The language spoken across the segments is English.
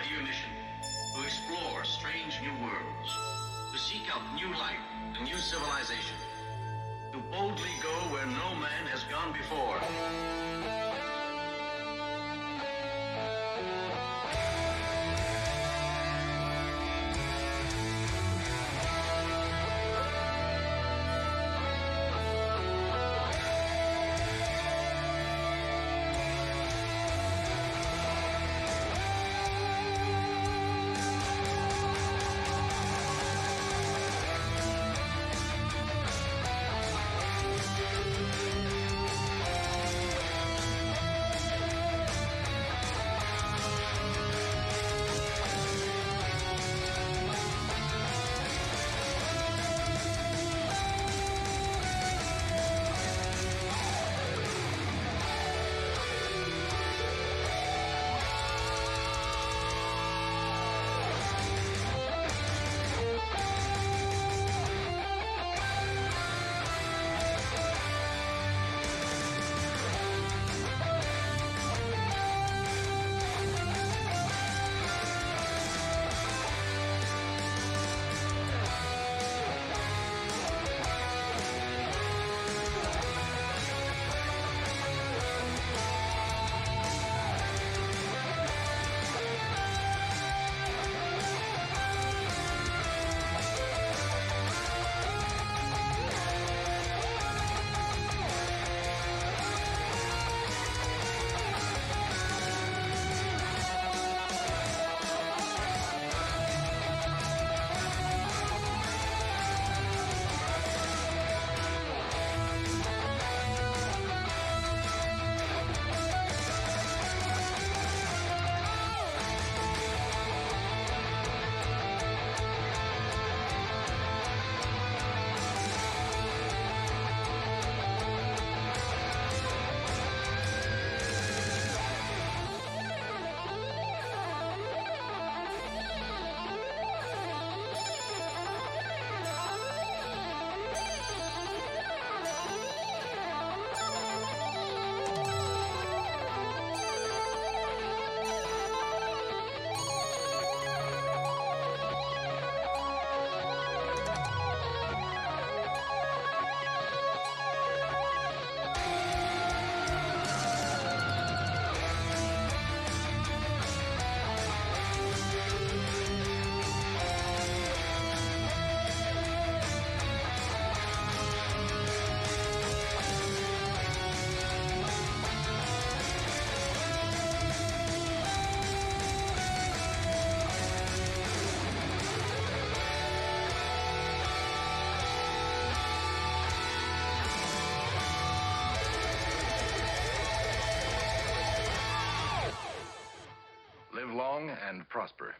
have your mission to explore strange new worlds, to seek out new life and new civilization, to boldly go where no man has gone before. Live long and prosper.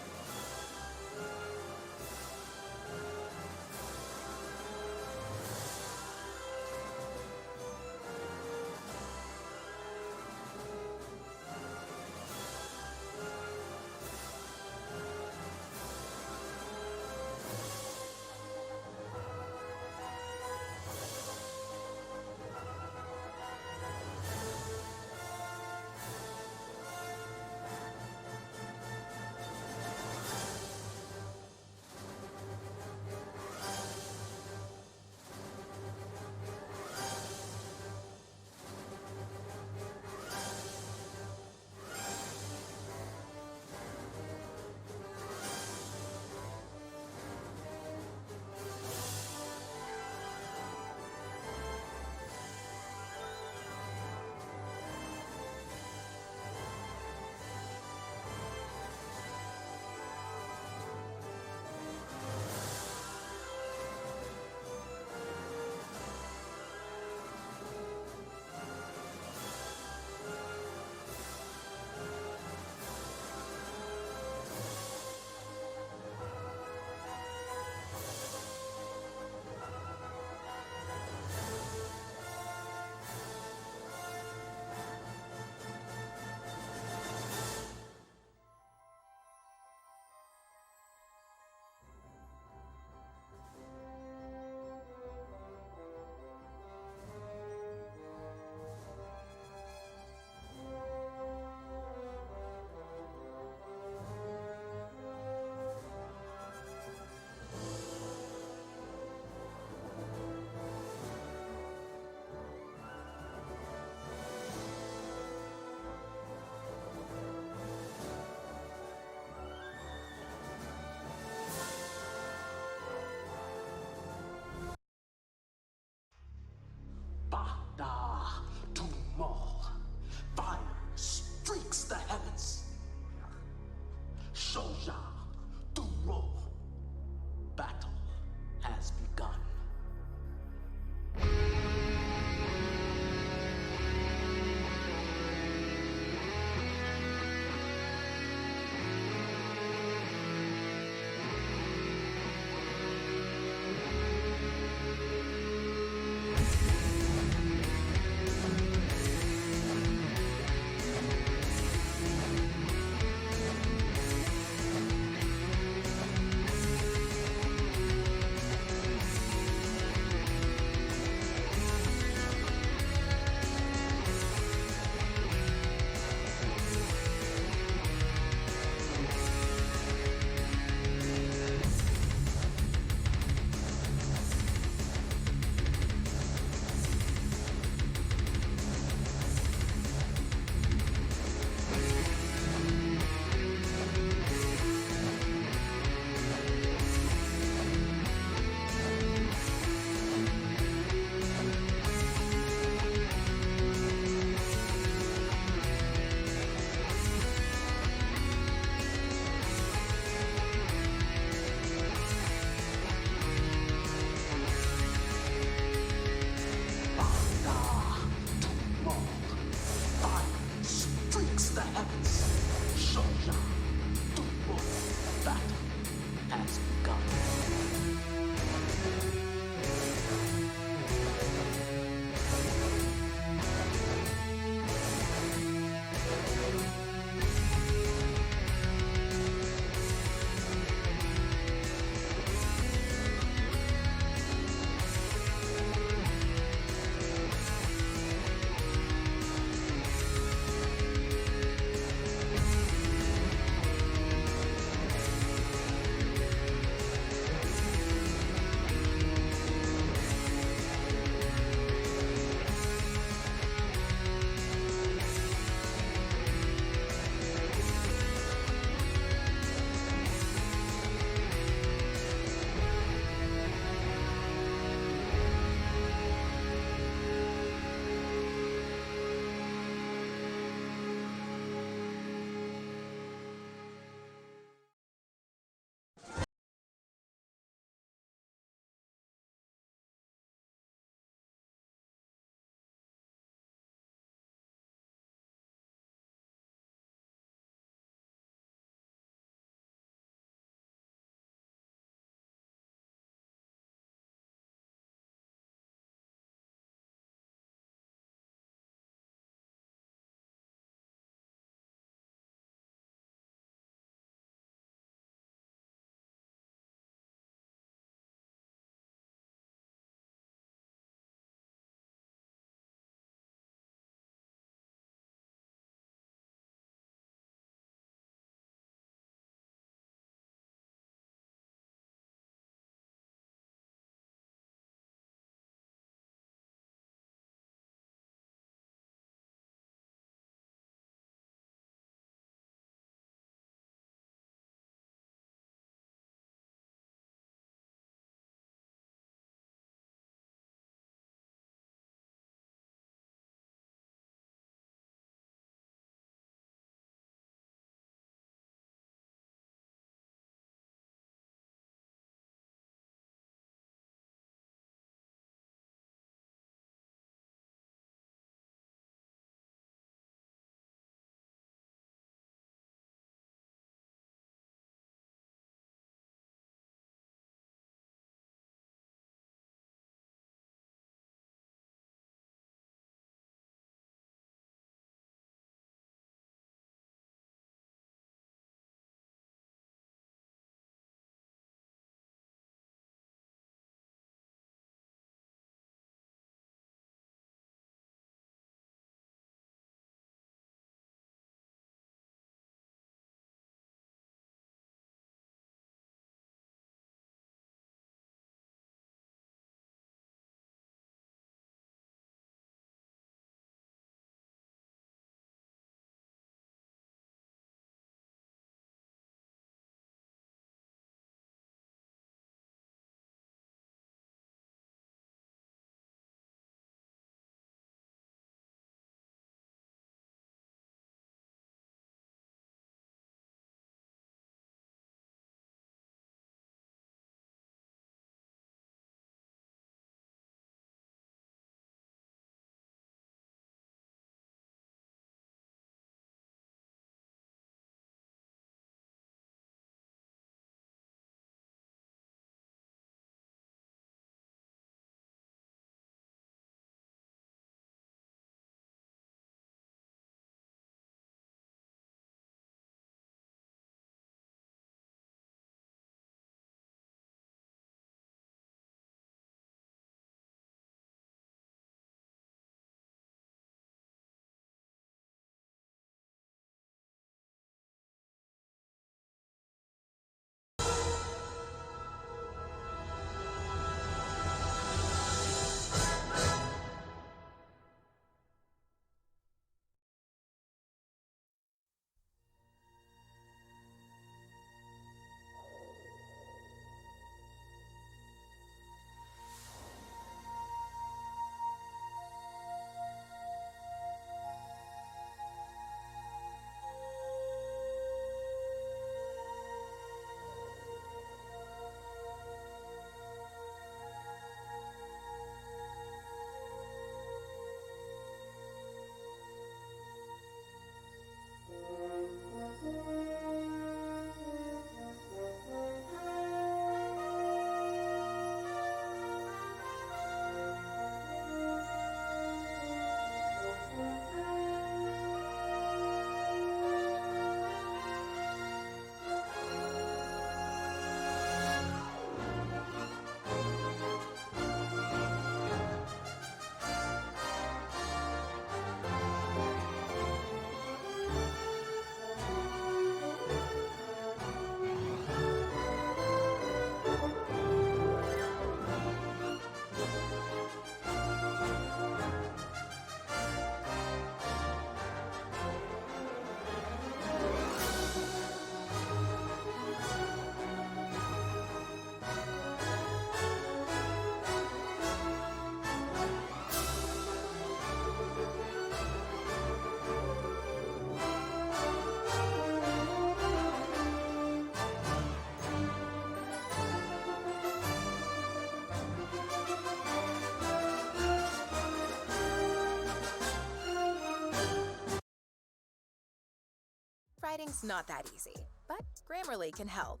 writing's not that easy, but Grammarly can help.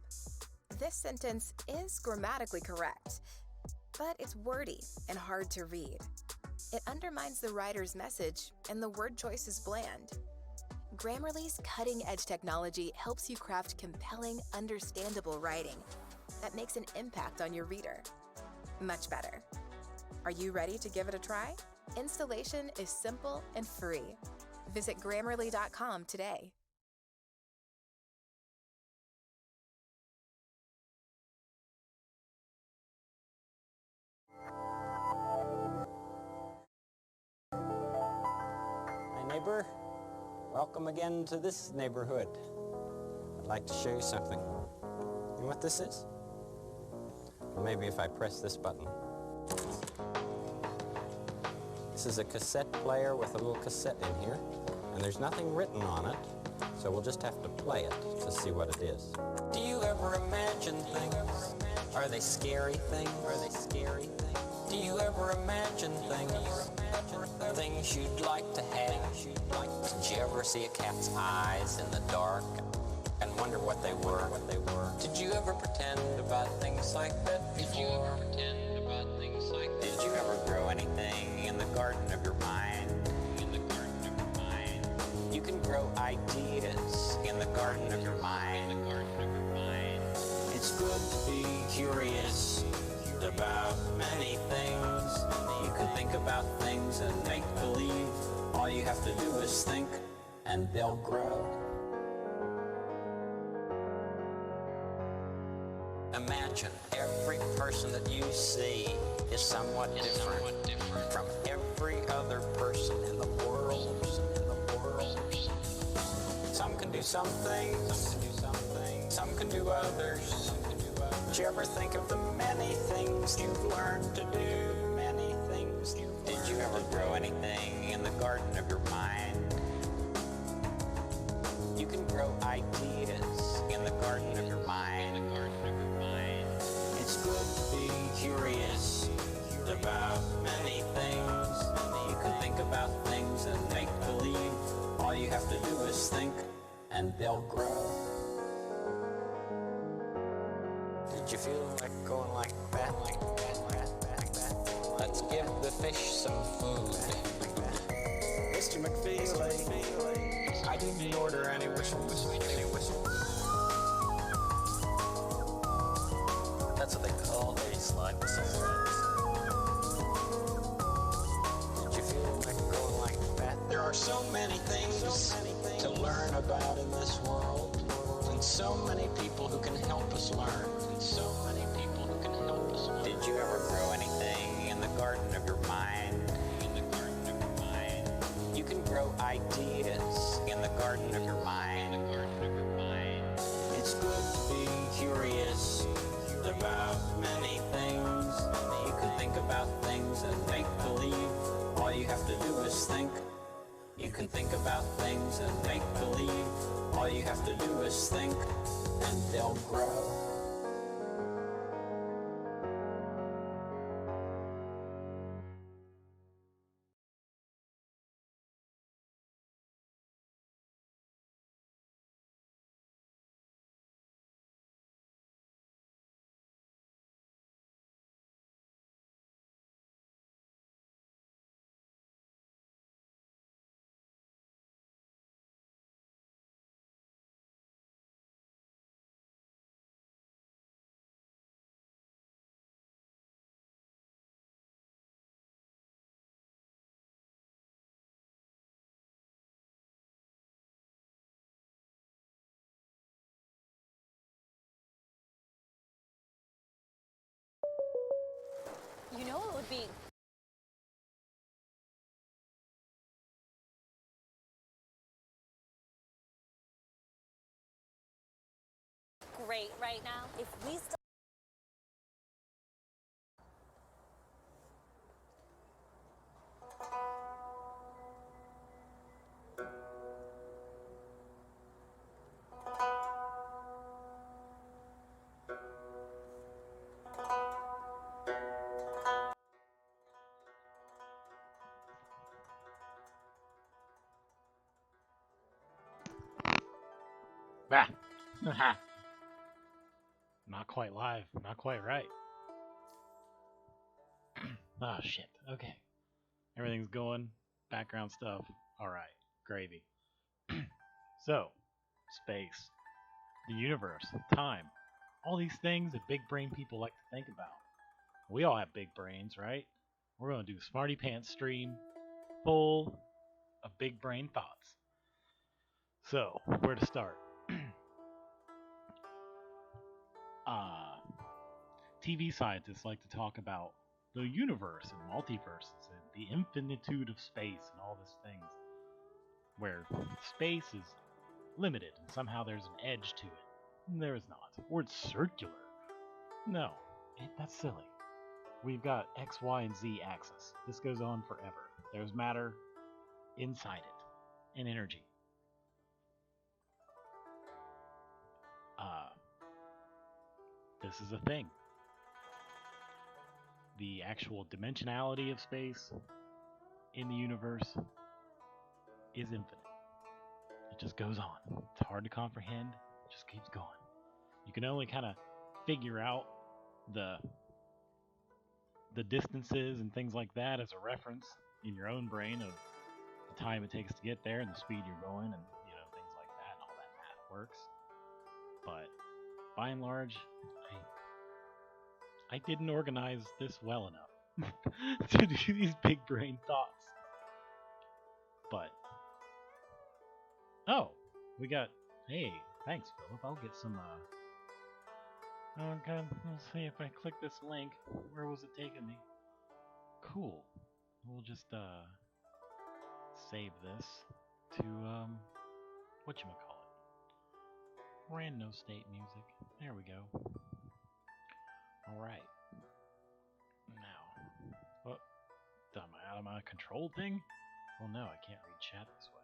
This sentence is grammatically correct, but it's wordy and hard to read. It undermines the writer's message, and the word choice is bland. Grammarly's cutting-edge technology helps you craft compelling, understandable writing that makes an impact on your reader. Much better. Are you ready to give it a try? Installation is simple and free. Visit Grammarly.com today. Hi neighbor, welcome again to this neighborhood. I'd like to show you something. You know what this is? Well, maybe if I press this button. This is a cassette player with a little cassette in here, and there's nothing written on it, so we'll just have to play it to see what it is. Do you ever imagine things? Are they scary things? Are they scary things? Do you ever imagine things? Things you'd like to have? Did you ever see a cat's eyes in the dark and wonder what they were? Did you ever pretend about things like that before? Did you ever grow anything in the garden of your mind? You can grow ideas in the garden of your mind. It's good to be curious about many things. You can think about things and make believe. All you have to do is think and they'll grow. Imagine every person that you see is somewhat different from every other person in the world. Some can do some things, some can do others. Did you ever think of the many things you've learned to do? Many things. Did you ever grow anything in the garden of your mind? You can grow ideas in the garden of your mind. It's good to be curious about many things. You can think about things and make believe. All you have to do is think and they'll grow. Did you feel like going like that? Let's give the fish some food. Mr. McFeely, I didn't order any whistles. That's what they call a slide whistle. Did you feel like going like that? There are so many things to learn about in this world, and so many people who can help us learn. Did you ever grow anything in the garden of your mind? You can grow ideas in the garden of your mind. It's good to be curious about many things. You can think about things and make believe. All you have to do is think. You can think about things and make believe. All you have to do is think, and they'll grow. You know it would be great right now if we still Bah. Not quite live. Not quite right. Ah, shit. Okay. Everything's going. Background stuff. Alright. Gravy. So, space, the universe, time, all these things that big brain people like to think about. We all have big brains, right? We're going to do a Smarty Pants stream full of big brain thoughts. So, where to start? TV scientists like to talk about the universe and multiverses and the infinitude of space and all these things, where space is limited and somehow there's an edge to it. There is not. Or it's circular. No, that's silly. We've got X, Y, and Z axis. This goes on forever. There's matter inside it and energy. This is a thing. The actual dimensionality of space in the universe is infinite. It just goes on. It's hard to comprehend. It just keeps going. You can only kind of figure out the distances and things like that as a reference in your own brain of the time it takes to get there and the speed you're going and things like that and all that math works. But by and large, I didn't organize this well enough to do these big brain thoughts. But hey, thanks, Philip. I'll get some okay, let's see if I click this link. Where was it taking me? Cool. We'll just save this to whatchamacallit. Random state music. There we go. Alright. Now. What? Am I out of my control thing? Well, no, I can't read chat this way.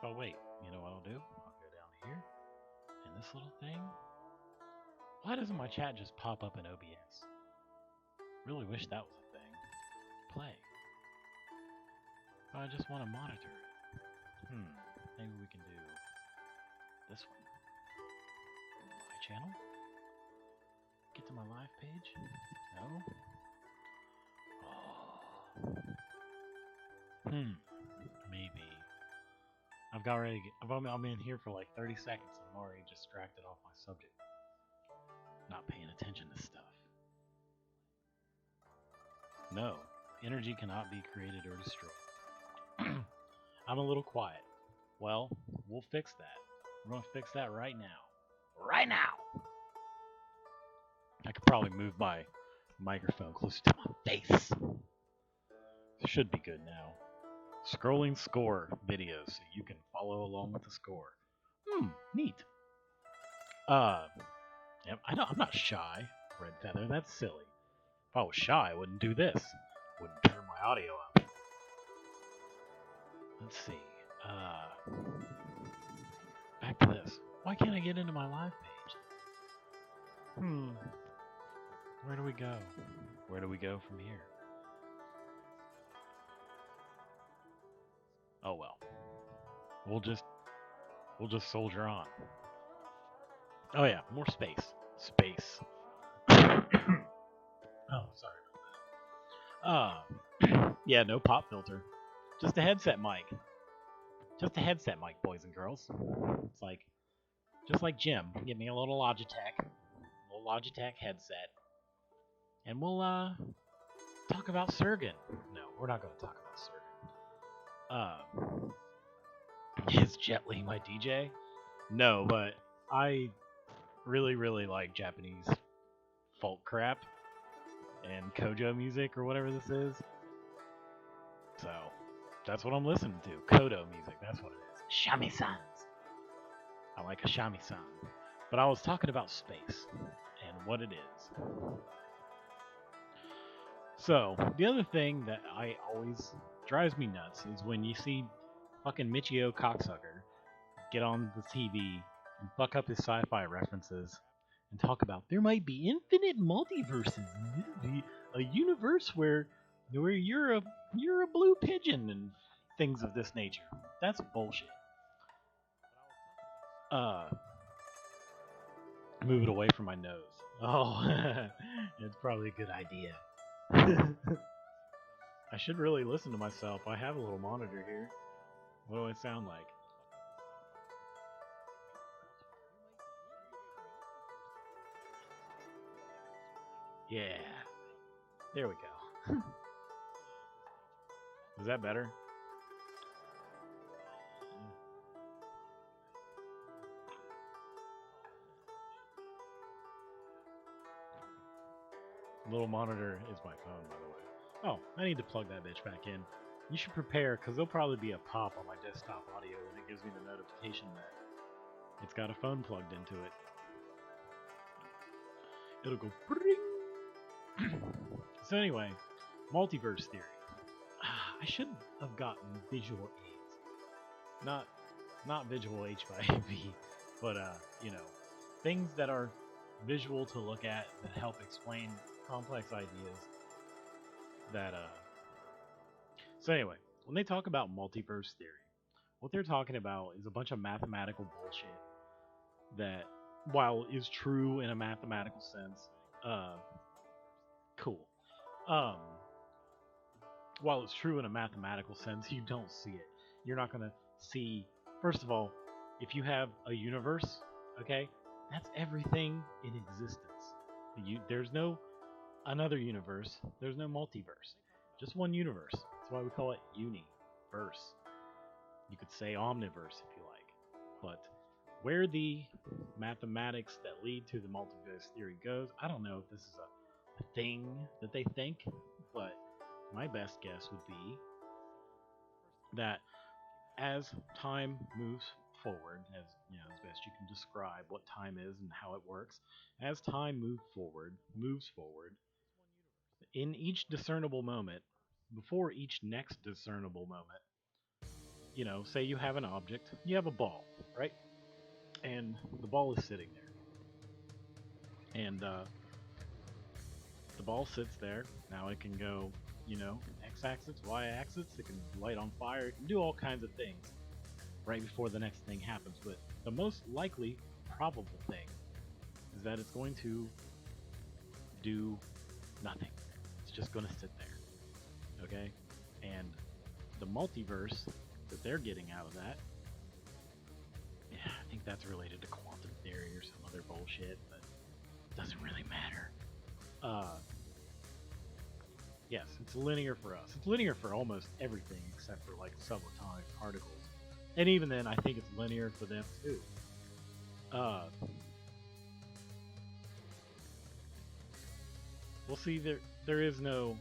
Oh, wait. You know what I'll do? I'll go down here. And this little thing. Why doesn't my chat just pop up in OBS? Really wish that was a thing. Play. But I just want to monitor it. Maybe we can do this one. My channel? Get to my live page? No? Oh. Maybe. I'm in here for like 30 seconds and I'm already distracted off my subject. Not paying attention to stuff. No, energy cannot be created or destroyed. I'm a little quiet. Well, we'll fix that. We're going to fix that right now. Right now! I could probably move my microphone closer to my face. Should be good now. Scrolling score videos so you can follow along with the score. Neat. Yep, I'm not shy, Red Feather. That's silly. If I was shy, I wouldn't do this. Wouldn't turn my audio up. Let's see. Back to this. Why can't I get into my live page? Where do we go? Where do we go from here? Oh well. We'll just soldier on. Oh yeah, more space. Space. Oh, sorry about that. Yeah, no pop filter. Just a headset mic. Just a headset mic, boys and girls. It's like, just like Jim, give me a little Logitech headset. And we'll, talk about Surgeon. No, we're not going to talk about Surgeon. Is Jet Li my DJ? No, but I really, really like Japanese folk crap and Kojo music or whatever this is. So, that's what I'm listening to. Kodo music, that's what it is. Shamisen. I like a shamisen. But I was talking about space and what it is. So, the other thing that I always drives me nuts is when you see fucking Michio cocksucker get on the TV and fuck up his sci-fi references and talk about there might be infinite multiverses, a universe where you're a blue pigeon and things of this nature. That's bullshit. Move it away from my nose. Oh, it's probably a good idea. I should really listen to myself. I have a little monitor here. What do I sound like? Yeah. There we go. Is that better? Little monitor is my phone, by the way. Oh, I need to plug that bitch back in. You should prepare, because there'll probably be a pop on my desktop audio and it gives me the notification that it's got a phone plugged into it. It'll go bring. So anyway, multiverse theory. I should have gotten visual aids. Not visual HIV, but you know, things that are visual to look at that help explain complex ideas that so anyway, when they talk about multiverse theory, what they're talking about is a bunch of mathematical bullshit that, while is true in a mathematical sense, cool. While it's true in a mathematical sense, you don't see it. You're not gonna see. First of all, if you have a universe, okay, that's everything in existence. There's no another universe. There's no multiverse. Just one universe. That's why we call it universe. You could say omniverse if you like. But where the mathematics that lead to the multiverse theory goes, I don't know if this is a thing that they think, but my best guess would be that as time moves forward, as you know, as best you can describe what time is and how it works, as time moves forward, in each discernible moment, before each next discernible moment, you know, say you have an object, you have a ball, right? And the ball is sitting there. And the ball sits there. Now it can go, you know, x-axis, y-axis, it can light on fire, it can do all kinds of things right before the next thing happens. But the most likely, probable thing is that it's going to do nothing. It's just going to sit there. Okay? And the multiverse that they're getting out of that, yeah, I think that's related to quantum theory or some other bullshit, but it doesn't really matter. Yes, it's linear for us. It's linear for almost everything except for like subatomic particles. And even then, I think it's linear for them too. We'll see. There is no.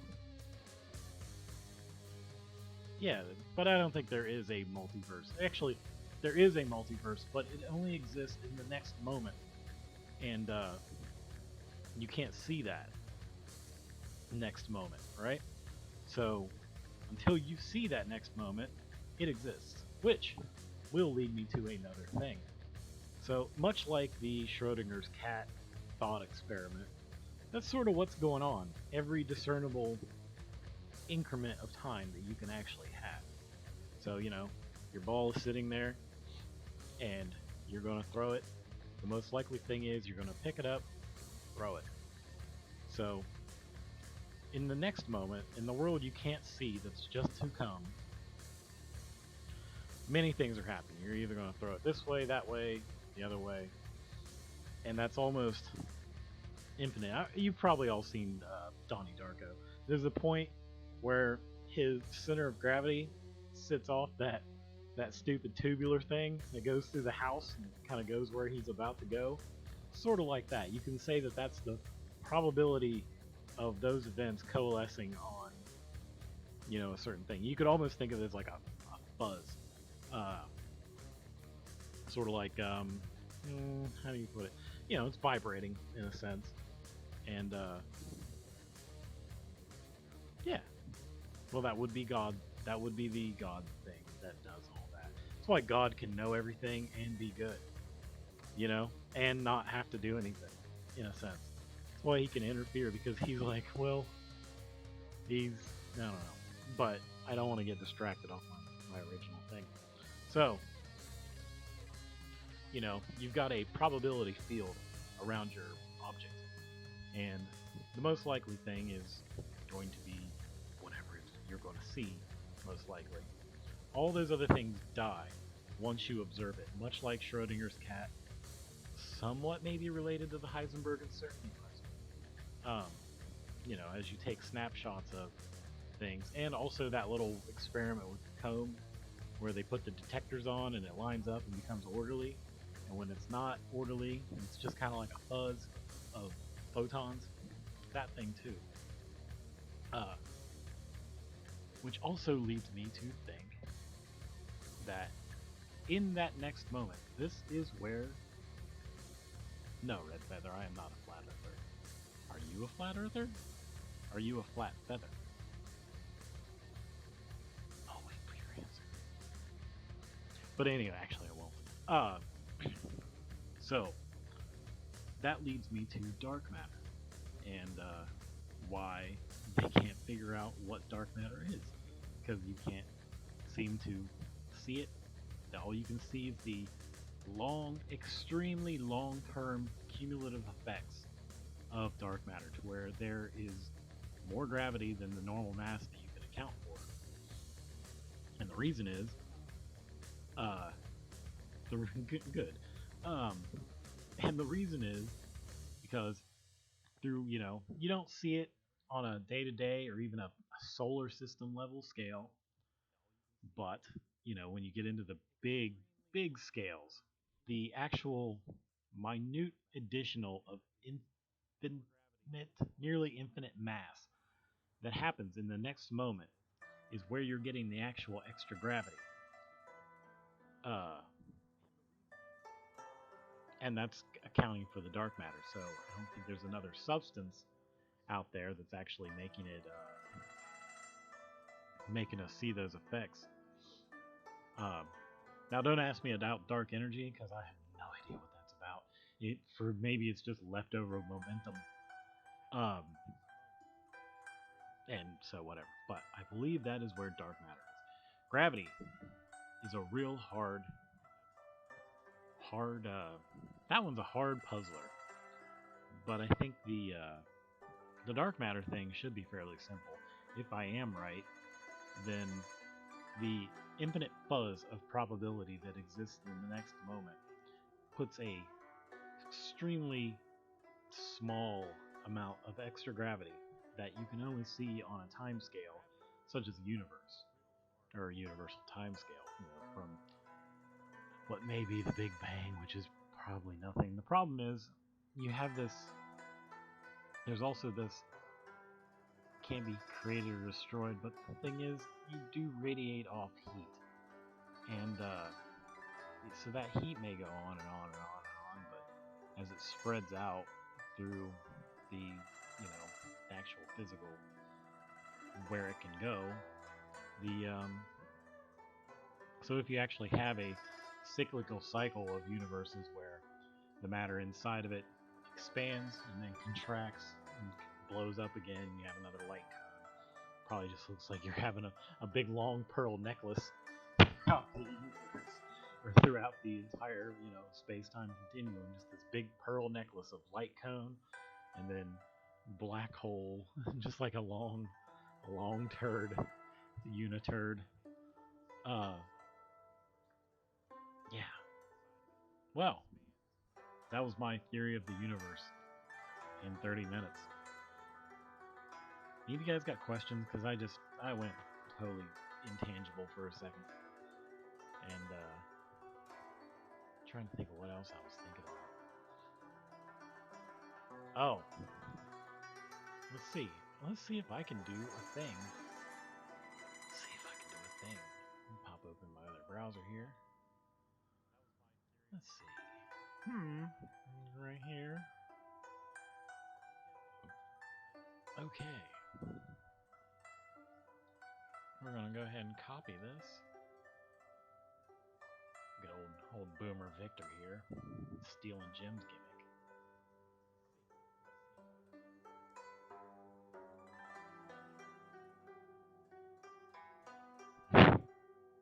Yeah, but I don't think there is a multiverse. Actually, there is a multiverse, but it only exists in the next moment, and you can't see that next moment, right? So until you see that next moment, it exists, which will lead me to another thing. So much like the Schrodinger's cat thought experiment, that's sort of what's going on. Every discernible increment of time that you can actually have. So, you know, your ball is sitting there and you're going to throw it. The most likely thing is you're going to pick it up, throw it. So in the next moment, in the world you can't see that's just to come, many things are happening. You're either going to throw it this way, that way, the other way, and that's almost infinite. You've probably all seen Donnie Darko. There's a point where his center of gravity sits off that stupid tubular thing that goes through the house and kind of goes where he's about to go. Sort of like that. You can say that that's the probability of those events coalescing on, you know, a certain thing. You could almost think of it as like a buzz. Sort of like, how do you put it? You know, it's vibrating in a sense. And, yeah. Well, that would be God. That would be the God thing that does all that. That's why God can know everything and be good, you know, and not have to do anything, in a sense. That's why he can interfere, because he's like, well, I don't know. But I don't want to get distracted off my my original thing. So, you've got a probability field around your object, and the most likely thing is going to be whatever you're going to see, most likely. All those other things die once you observe it, much like Schrodinger's cat, somewhat maybe related to the Heisenberg uncertainty question. As you take snapshots of things, and also that little experiment with the comb where they put the detectors on and it lines up and becomes orderly, and when it's not orderly, it's just kind of like a fuzz of photons. That thing too. Which also leads me to think that in that next moment, this is where... No, Red Feather, I am not a flat earther. Are you a flat earther? Are you a flat feather? I'll wait for your answer. But anyway, actually I won't. So, that leads me to dark matter, and why they can't figure out what dark matter is, because you can't seem to see it. All you can see is the extremely long-term cumulative effects of dark matter, to where there is more gravity than the normal mass that you can account for. And the reason is, and the reason is because through, you don't see it on a day-to-day or even a solar system level scale, but, when you get into the big scales, the actual minute additional of nearly infinite mass that happens in the next moment is where you're getting the actual extra gravity. And that's accounting for the dark matter. So I don't think there's another substance out there that's actually making us see those effects. Now, don't ask me about dark energy, because I have no idea what that's about. Maybe it's just leftover momentum. And so whatever. But I believe that is where dark matter is. Gravity is a real hard. That one's a hard puzzler. But I think the dark matter thing should be fairly simple. If I am right, then the infinite fuzz of probability that exists in the next moment puts a extremely small amount of extra gravity that you can only see on a time scale, such as the universe, or a universal time scale, from what may be the Big Bang, which is probably nothing. The problem is, you have this, there's also this, can't be created or destroyed, but the thing is, you do radiate off heat, and so that heat may go on and on and on and on, but as it spreads out through the, actual physical, where it can go, so if you actually have a cyclical cycle of universes where the matter inside of it expands and then contracts and blows up again, you have another light cone. Probably just looks like you're having a big long pearl necklace throughout the universe, or throughout the entire, space-time continuum, just this big pearl necklace of light cone, and then black hole, just like a long turd, uniturd. Yeah. Well, that was my theory of the universe in 30 minutes. Any of you guys got questions? Because I went totally intangible for a second. And, trying to think of what else I was thinking about. Oh. Let's see. Let's see if I can do a thing. Pop open my other browser here. Let's see. Right here. Okay. We're gonna go ahead and copy this. Good old boomer Victor here. Stealing Jim's gimmick.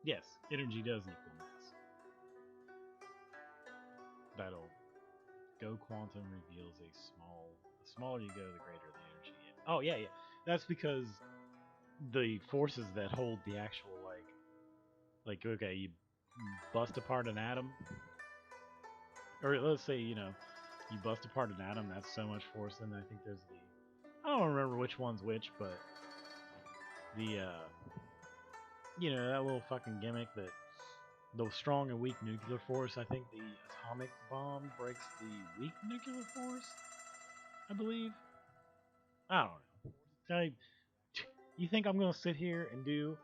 Yes, energy does equal mass. That'll go quantum reveals a small. The smaller you go, the greater the energy. Oh yeah, yeah. That's because the forces that hold the actual okay, you bust apart an atom, or let's say you bust apart an atom. That's so much force. And I think there's I don't remember which one's which, but the that little fucking gimmick that the strong and weak nuclear force. I think the atomic bomb breaks the weak nuclear force. I believe. I don't know. You think I'm gonna sit here and do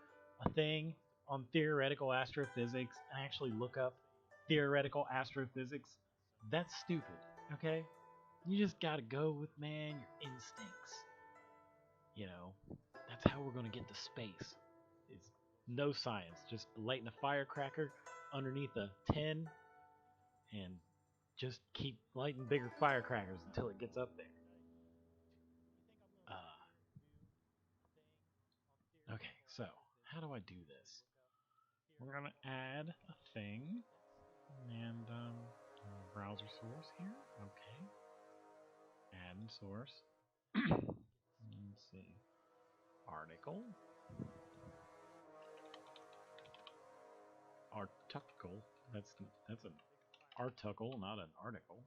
a thing on theoretical astrophysics and actually look up theoretical astrophysics? That's stupid. Okay. You just gotta go with your instincts. That's how we're gonna get to space. It's no science, just lighting a firecracker underneath a 10 and just keep lighting bigger firecrackers until it gets up there. Okay, so how do I do this? We're gonna add a thing and browser source here. Okay, add source. Let's see, article. Article. That's an article, not an article.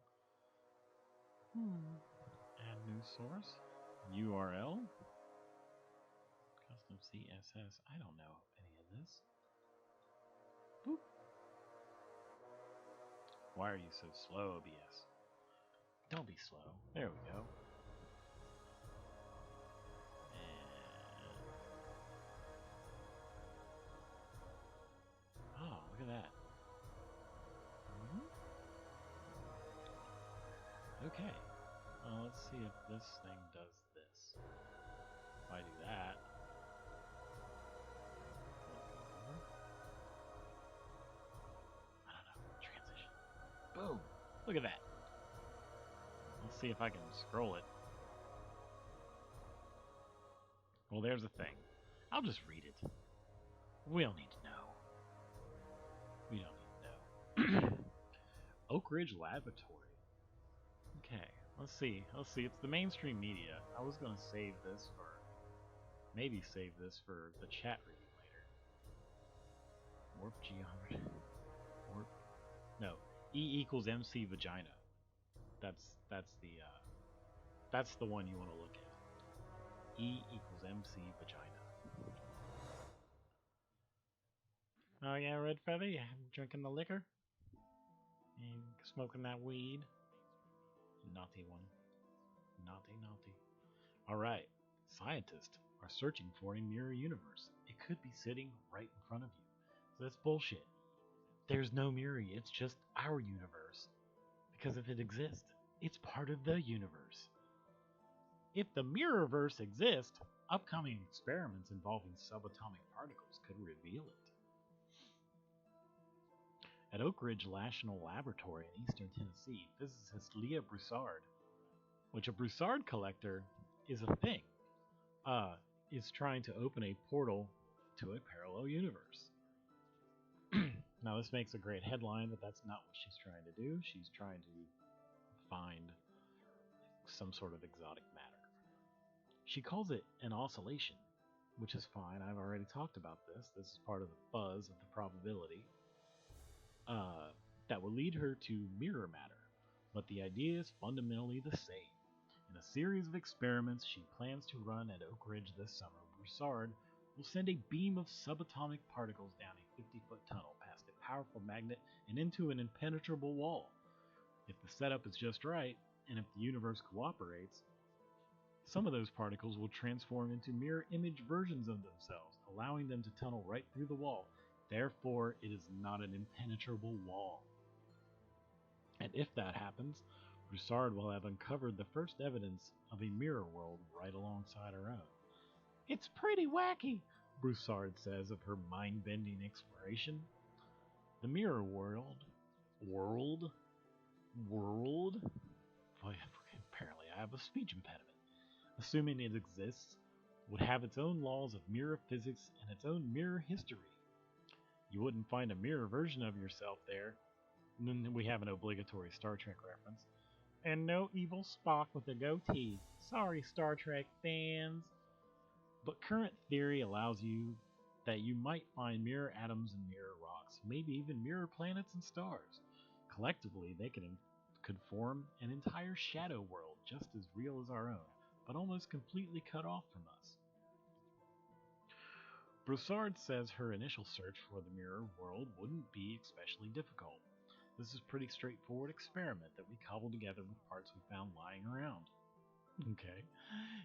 Add new source. URL. Custom CSS. I don't know any of this. Boop. Why are you so slow, OBS? Don't be slow. There we go. And oh, look at that. Okay. Let's see if this thing does this. If I do that. I don't know. Transition. Boom. Look at that. Let's see if I can scroll it. Well, there's the thing. I'll just read it. We don't need to know. We don't need to know. Oak Ridge Laboratory. Okay, let's see. It's the mainstream media. I was gonna save this for the chat review later. Warp geometry. Warp. No. E equals MC vagina. That's the one you want to look at. E equals MC vagina. Oh yeah, Red Feather, you drinking the liquor? And smoking that weed? Naughty one. Naughty, naughty. Alright, scientists are searching for a mirror universe. It could be sitting right in front of you. So that's bullshit. There's no mirror, it's just our universe. Because if it exists, it's part of the universe. If the Mirrorverse exists, upcoming experiments involving subatomic particles could reveal it. At Oak Ridge National Laboratory in eastern Tennessee, physicist Leah Broussard, which a Broussard collector is a thing, is trying to open a portal to a parallel universe. Now, this makes a great headline, but that's not what she's trying to do. She's trying to find some sort of exotic matter. She calls it an oscillation, which is fine. I've already talked about this. This is part of the fuzz of the probability. That will lead her to mirror matter, but the idea is fundamentally the same. In a series of experiments she plans to run at Oak Ridge this summer, Broussard will send a beam of subatomic particles down a 50-foot tunnel past a powerful magnet and into an impenetrable wall. If the setup is just right, and if the universe cooperates, some of those particles will transform into mirror image versions of themselves, allowing them to tunnel right through the wall. Therefore, it is not an impenetrable wall. And if that happens, Broussard will have uncovered the first evidence of a mirror world right alongside our own. It's pretty wacky, Broussard says of her mind-bending exploration. The mirror world? Boy, apparently I have a speech impediment. Assuming it exists, would have its own laws of mirror physics and its own mirror history. You wouldn't find a mirror version of yourself there. And then we have an obligatory Star Trek reference. And no evil Spock with a goatee. Sorry, Star Trek fans. But current theory allows you that you might find mirror atoms and mirror rocks, maybe even mirror planets and stars. Collectively, they could form an entire shadow world just as real as our own, but almost completely cut off from us. Broussard says her initial search for the mirror world wouldn't be especially difficult. This is a pretty straightforward experiment that we cobbled together with parts we found lying around. Okay.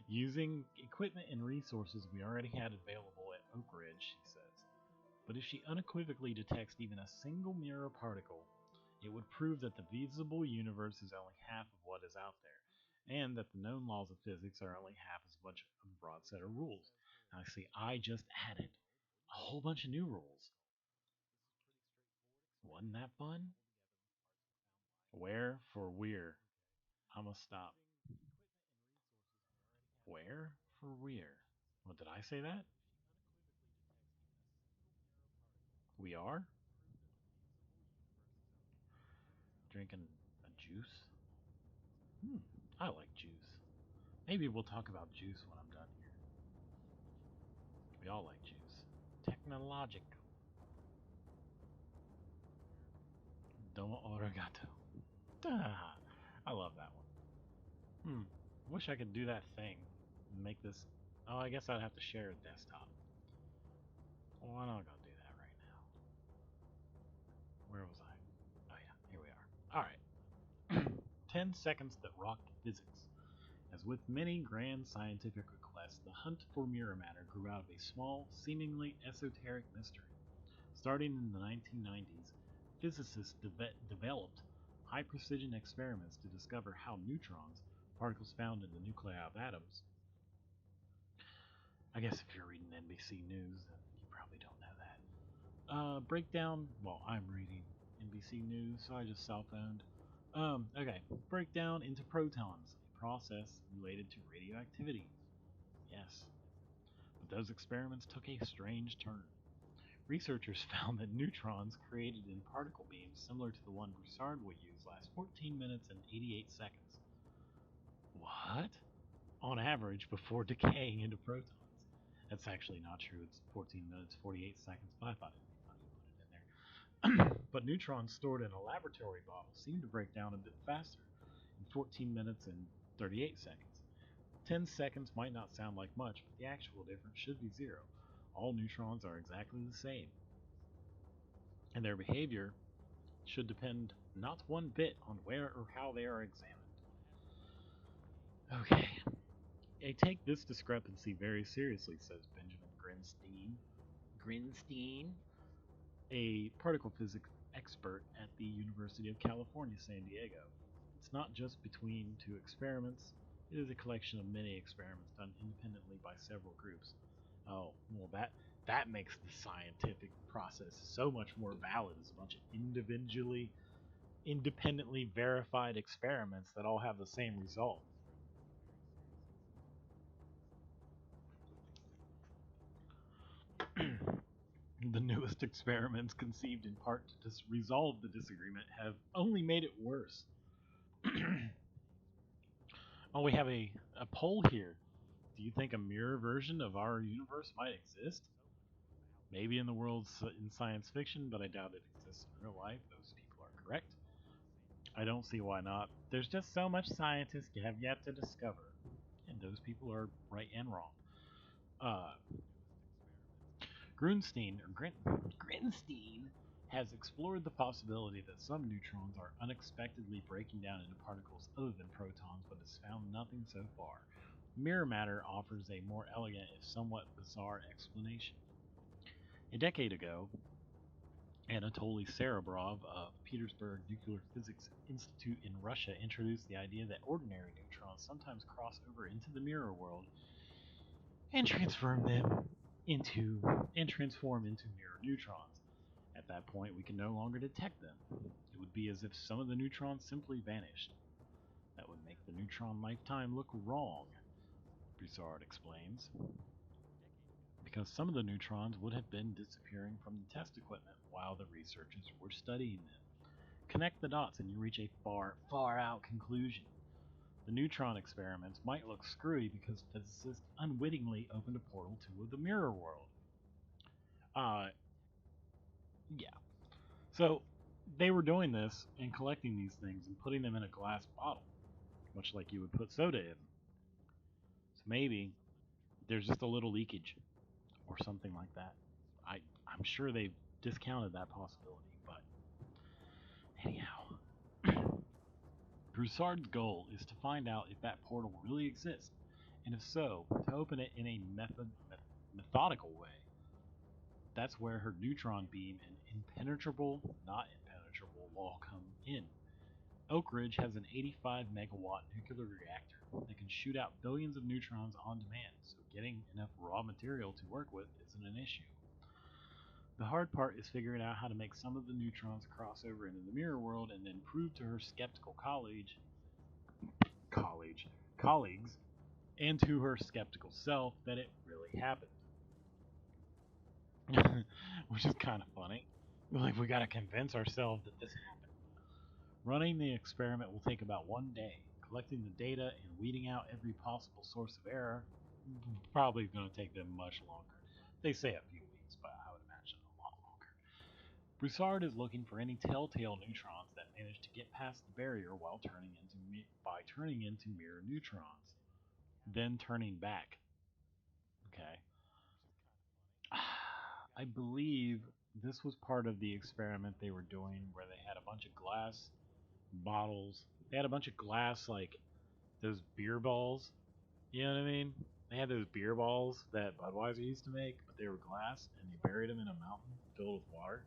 Using equipment and resources we already had available at Oak Ridge, she says. But if she unequivocally detects even a single mirror particle, it would prove that the visible universe is only half of what is out there, and that the known laws of physics are only half as much of a broad set of rules. Now, see, I just added a whole bunch of new rules. Wasn't that fun? Where for we're. I'm gonna stop. Where for we're. What, did I say that? We are? Drinking a juice? I like juice. Maybe we'll talk about juice when I'm done here. We all like juice. Technologic. Domo arigato. Ah, I love that one. Wish I could do that thing. Make this. Oh, I guess I'd have to share a desktop. Well, I'm not gonna do that right now. Where was I? Oh yeah, here we are. Alright. 10 seconds that rocked physics. As with many grand scientific requests, the hunt for mirror matter grew out of a small, seemingly esoteric mystery. Starting in the 1990s, physicists developed high-precision experiments to discover how neutrons, particles found in the nuclei of atoms. I guess if you're reading NBC News, then you probably don't know that. Breakdown. Well, I'm reading NBC News, so I just cell-phoned. Okay. Breakdown into protons, a process related to radioactivity. Yes. But those experiments took a strange turn. Researchers found that neutrons created in particle beams similar to the one Broussard would use last 14 minutes and 88 seconds. What? On average, before decaying into protons. That's actually not true. It's 14 minutes, 48 seconds, but I thought it'd be funny to put it in there. But neutrons stored in a laboratory bottle seem to break down a bit faster, in 14 minutes and 38 seconds. 10 seconds might not sound like much, but the actual difference should be zero. All neutrons are exactly the same, and their behavior should depend not one bit on where or how they are examined. Okay, I take this discrepancy very seriously, says Benjamin Grinstein, a particle physics expert at the University of California, San Diego. It's not just between two experiments, it is a collection of many experiments done independently by several groups. Oh, well, that makes the scientific process so much more valid as a bunch of independently verified experiments that all have the same result. The newest experiments, conceived in part to resolve the disagreement, have only made it worse. Oh, we have a poll here. Do you think a mirror version of our universe might exist? Maybe in the world in science fiction, but I doubt it exists in real life. Those people are correct. I don't see why not. There's just so much scientists have yet to discover, and those people are right and wrong. Grinstein has explored the possibility that some neutrons are unexpectedly breaking down into particles other than protons, but has found nothing so far. Mirror matter offers a more elegant, if somewhat bizarre, explanation. A decade ago, Anatoly Serebrov of Petersburg Nuclear Physics Institute in Russia introduced the idea that ordinary neutrons sometimes cross over into the mirror world and transform into mirror neutrons. At that point, we can no longer detect them. It would be as if some of the neutrons simply vanished. That would make the neutron lifetime look wrong, Broussard explains, because some of the neutrons would have been disappearing from the test equipment. while the researchers were studying them. Connect the dots and you reach a far, far out conclusion. The neutron experiments might look screwy because physicists unwittingly opened a portal to the mirror world. Yeah. So they were doing this and collecting these things and putting them in a glass bottle, much like you would put soda in. So maybe there's just a little leakage or something like that. I'm sure they discounted that possibility, but anyhow. Broussard's goal is to find out if that portal really exists, and if so, to open it in a methodical way. That's where her neutron beam and impenetrable, not impenetrable law come in. Oak Ridge has an 85 megawatt nuclear reactor that can shoot out billions of neutrons on demand, so getting enough raw material to work with isn't an issue. The hard part is figuring out how to make some of the neutrons cross over into the mirror world and then prove to her skeptical colleagues and to her skeptical self that it really happened. Which is kind of funny. Like, we gotta convince ourselves that this happened. Running the experiment will take about 1 day. Collecting the data and weeding out every possible source of error probably going to take them much longer. They say a few weeks, but I would imagine a lot longer. Broussard is looking for any telltale neutrons that manage to get past the barrier while turning into mirror neutrons, then turning back. Okay. I believe this was part of the experiment they were doing where they had a bunch of glass bottles. They had a bunch of glass, like those beer balls. You know what I mean? They had those beer balls that Budweiser used to make, but they were glass, and they buried them in a mountain filled with water.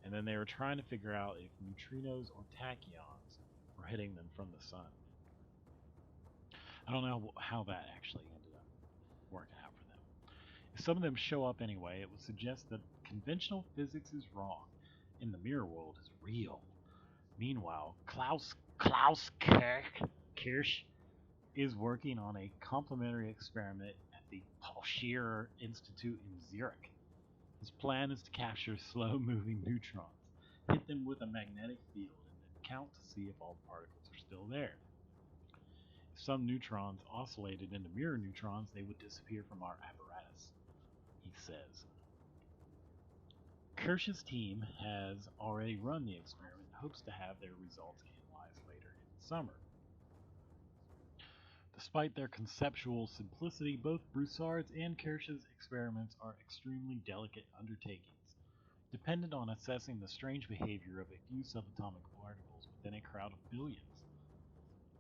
And then they were trying to figure out if neutrinos or tachyons were hitting them from the sun. I don't know how that actually ended up working out for them. If some of them show up anyway, it would suggest that conventional physics is wrong, and the mirror world is real. Meanwhile, Klaus Kirsch is working on a complementary experiment at the Paul Scherrer Institute in Zurich. His plan is to capture slow-moving neutrons, hit them with a magnetic field, and then count to see if all the particles are still there. If some neutrons oscillated into mirror neutrons, they would disappear from our apparatus, he says. Kirsch's team has already run the experiment and hopes to have their results analyzed later in the summer. Despite their conceptual simplicity, both Broussard's and Kirsch's experiments are extremely delicate undertakings, dependent on assessing the strange behavior of a few subatomic particles within a crowd of billions.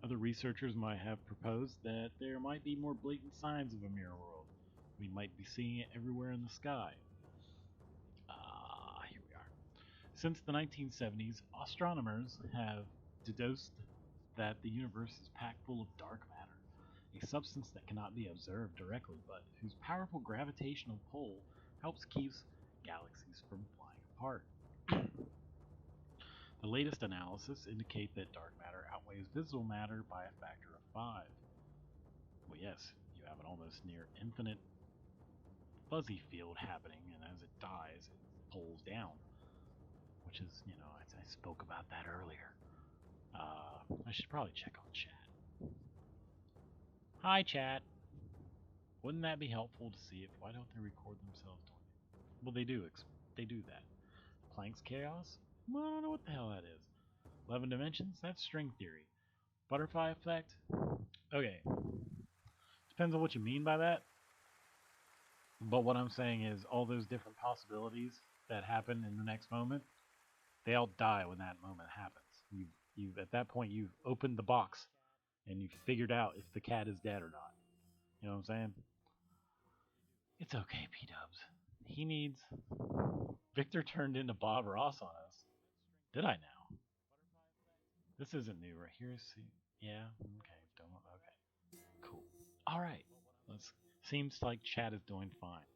Other researchers might have proposed that there might be more blatant signs of a mirror world. We might be seeing it everywhere in the sky. Here we are. Since the 1970s, astronomers have deduced that the universe is packed full of dark matter, a substance that cannot be observed directly, but whose powerful gravitational pull helps keep galaxies from flying apart. The latest analysis indicate that dark matter outweighs visible matter by a factor of 5. Well, yes, you have an almost near infinite fuzzy field happening, and as it dies, it pulls down. Which is, I spoke about that earlier. I should probably check on chat. Hi, chat. Wouldn't that be helpful to see if why don't they record themselves doing it? Well, they do. They do that. Planck's chaos? Well, I don't know what the hell that is. 11 dimensions? That's string theory. Butterfly effect? Okay. Depends on what you mean by that. But what I'm saying is all those different possibilities that happen in the next moment, they all die when that moment happens. You've at that point you've opened the box and you've figured out if the cat is dead or not. You know what I'm saying? It's okay, P-dubs. He needs... Victor turned into Bob Ross on us. Did I now? This isn't new right here. See? Yeah? Okay. Okay. Cool. Alright. Seems like chat is doing fine.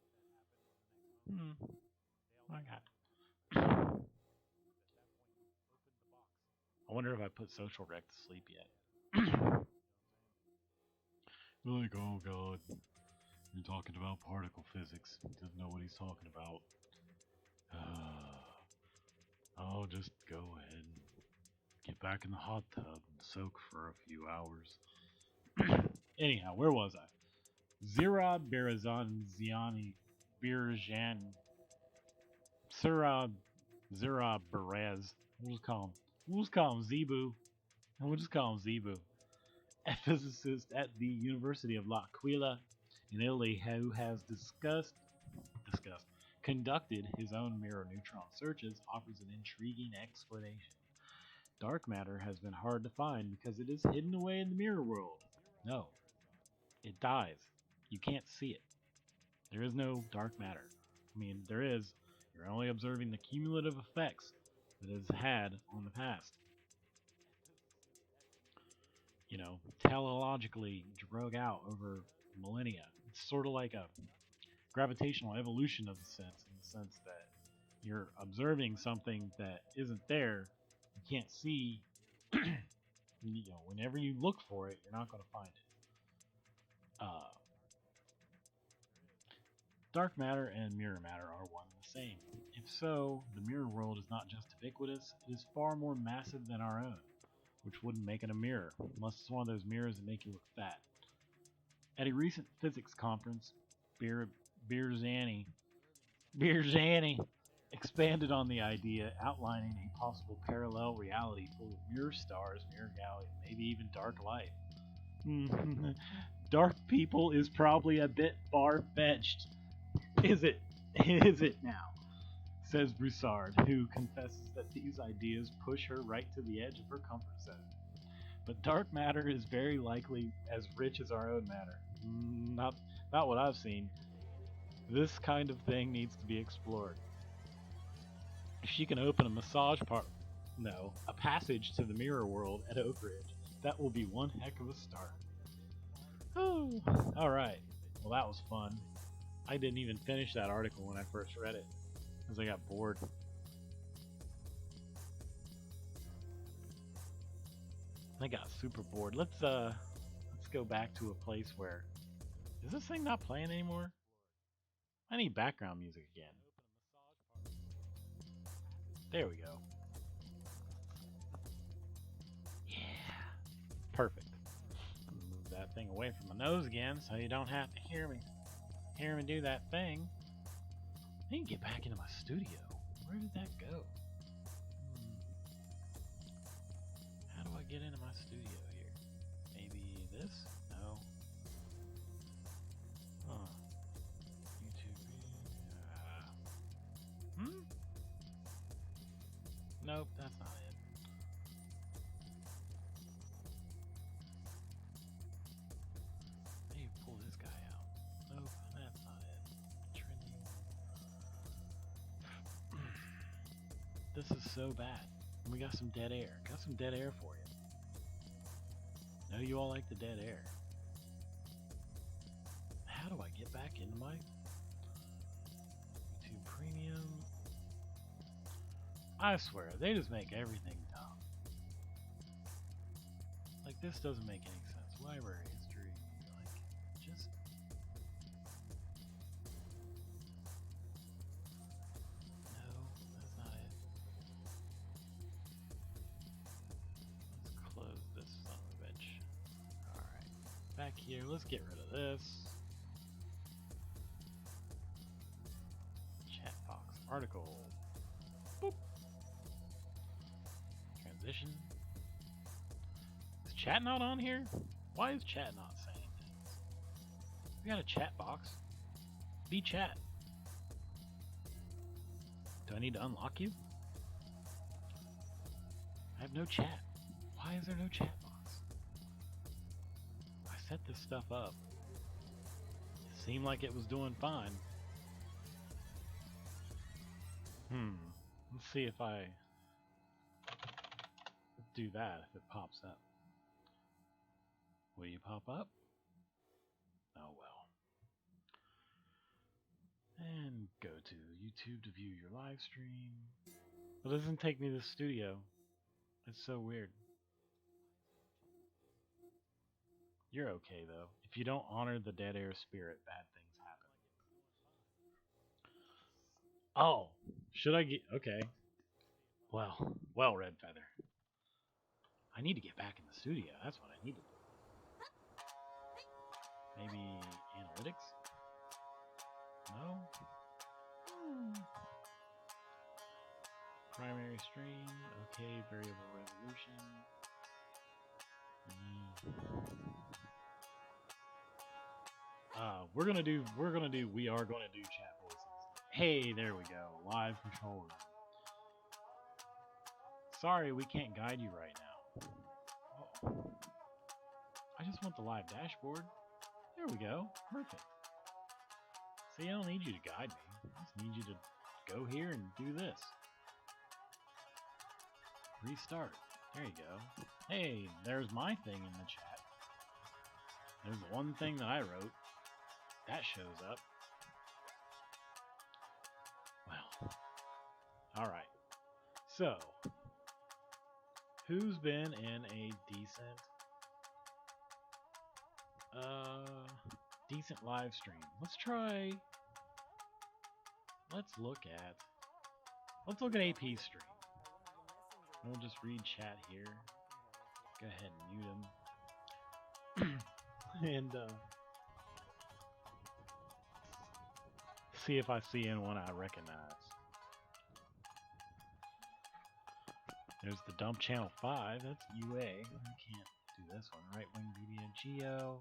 I wonder if I put Social Rec to sleep yet. Like, oh god. You're talking about particle physics. He doesn't know what he's talking about. just go ahead and get back in the hot tub and soak for a few hours. Anyhow, where was I? Zira Ziani Birjan Sira Zira Berez. We'll just call him Zebu. And we'll just call him Zebu. A physicist at the University of L'Aquila in Italy who has conducted his own mirror neutron searches, offers an intriguing explanation. Dark matter has been hard to find because it is hidden away in the mirror world. No, it dies. You can't see it. There is no dark matter. I mean, there is. You're only observing the cumulative effects that it has had on the past. You know, teleologically drug out over millennia. It's sort of like a gravitational evolution of the sense, in the sense that you're observing something that isn't there, you can't see. You know, whenever you look for it, you're not going to find it. Dark matter and mirror matter are one and the same. If so, the mirror world is not just ubiquitous, it is far more massive than our own, which wouldn't make it a mirror, unless it's one of those mirrors that make you look fat. At a recent physics conference, Birzani expanded on the idea, outlining a possible parallel reality full of mirror stars, mirror galaxies, maybe even dark light. Dark people is probably a bit far-fetched. Is it? Is it now? Says Broussard, who confesses that these ideas push her right to the edge of her comfort zone. But dark matter is very likely as rich as our own matter. Not what I've seen. This kind of thing needs to be explored. If she can open a passage to the mirror world at Oak Ridge, that will be one heck of a start. Oh, alright. Well, that was fun. I didn't even finish that article when I first read it, because I got bored. I got super bored. Let's go back to a place where... Is this thing not playing anymore? I need background music again. There we go. Yeah. Perfect. Move that thing away from my nose again so you don't have to hear me do that thing. I need to get back into my studio. Where did that go? How do I get into my studio here? Maybe this? No. Huh. YouTube. Nope, that's not it. Maybe pull this guy out. Nope, that's not it. Trending. This is so bad. We got some dead air. Got some dead air for you. Know you all like the dead air. How do I get back into my YouTube Premium? I swear, they just make everything dumb. Like, this doesn't make any sense. Library history, like, just... No, that's not it. Let's close this son of a bitch. Alright, back here, let's get rid of this. Chat box, article. Boop. Transition. Is chat not on here? Why is chat not saying things? We got a chat box. Be chat. Do I need to unlock you? I have no chat. Why is there no chat box? I set this stuff up. It seemed like it was doing fine. Let's see if I do that, if it pops up. Will you pop up? Oh well. And go to YouTube to view your live stream. It doesn't take me to the studio. It's so weird. You're okay though. If you don't honor the dead air spirit, bad things happen. Oh, should I get... Okay. Well, Red Feather. I need to get back in the studio. That's what I need to do. Maybe analytics? No? Primary stream. Okay, variable resolution. We are gonna do chat voices. Hey, there we go. Live control room. Sorry, we can't guide you right now. Oh. I just want the live dashboard. There we go. Perfect. See, I don't need you to guide me. I just need you to go here and do this. Restart. There you go. Hey, there's my thing in the chat. There's one thing that I wrote. That shows up. Well. Alright. So, who's been in a decent live stream? Let's look at AP's stream. We'll just read chat here. Go ahead and mute him. And see if I see anyone I recognize. There's the Dump Channel 5. That's UA. I can't do this one. Right Wing Media Geo.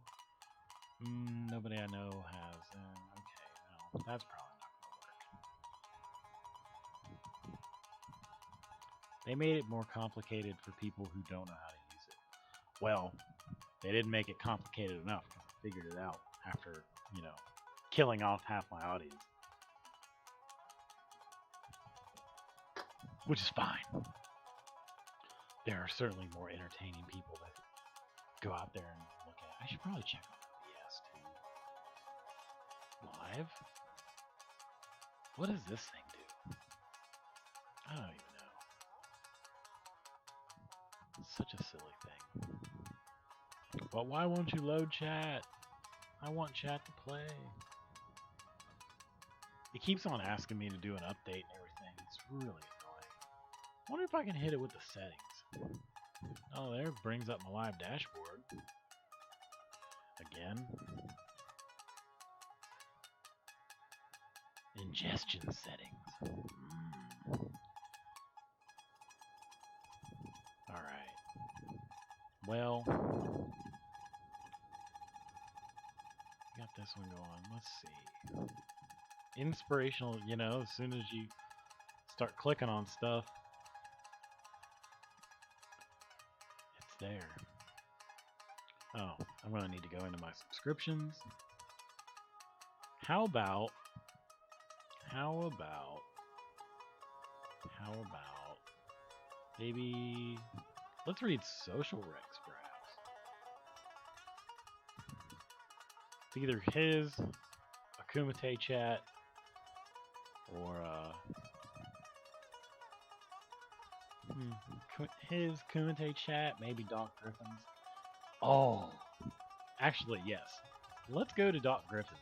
Nobody I know has. Okay, no. That's probably not going to work. They made it more complicated for people who don't know how to use it. Well, they didn't make it complicated enough because I figured it out after, killing off half my audience. Which is fine. There are certainly more entertaining people that go out there and look at it. I should probably check on OBS too. Live? What does this thing do? I don't even know. It's such a silly thing. But why won't you load chat? I want chat to play. It keeps on asking me to do an update and everything. It's really annoying. I wonder if I can hit it with the settings. Oh, there it brings up my live dashboard. Again. Ingestion settings. Alright. Well, got this one going. Let's see. Inspirational, as soon as you start clicking on stuff, it's there. Oh, I'm going to need to go into my subscriptions. How about maybe let's read Social Rex perhaps. It's either his Akumite chat or his Kumite chat, maybe Doc Griffin's. Oh, actually, yes. Let's go to Doc Griffin's.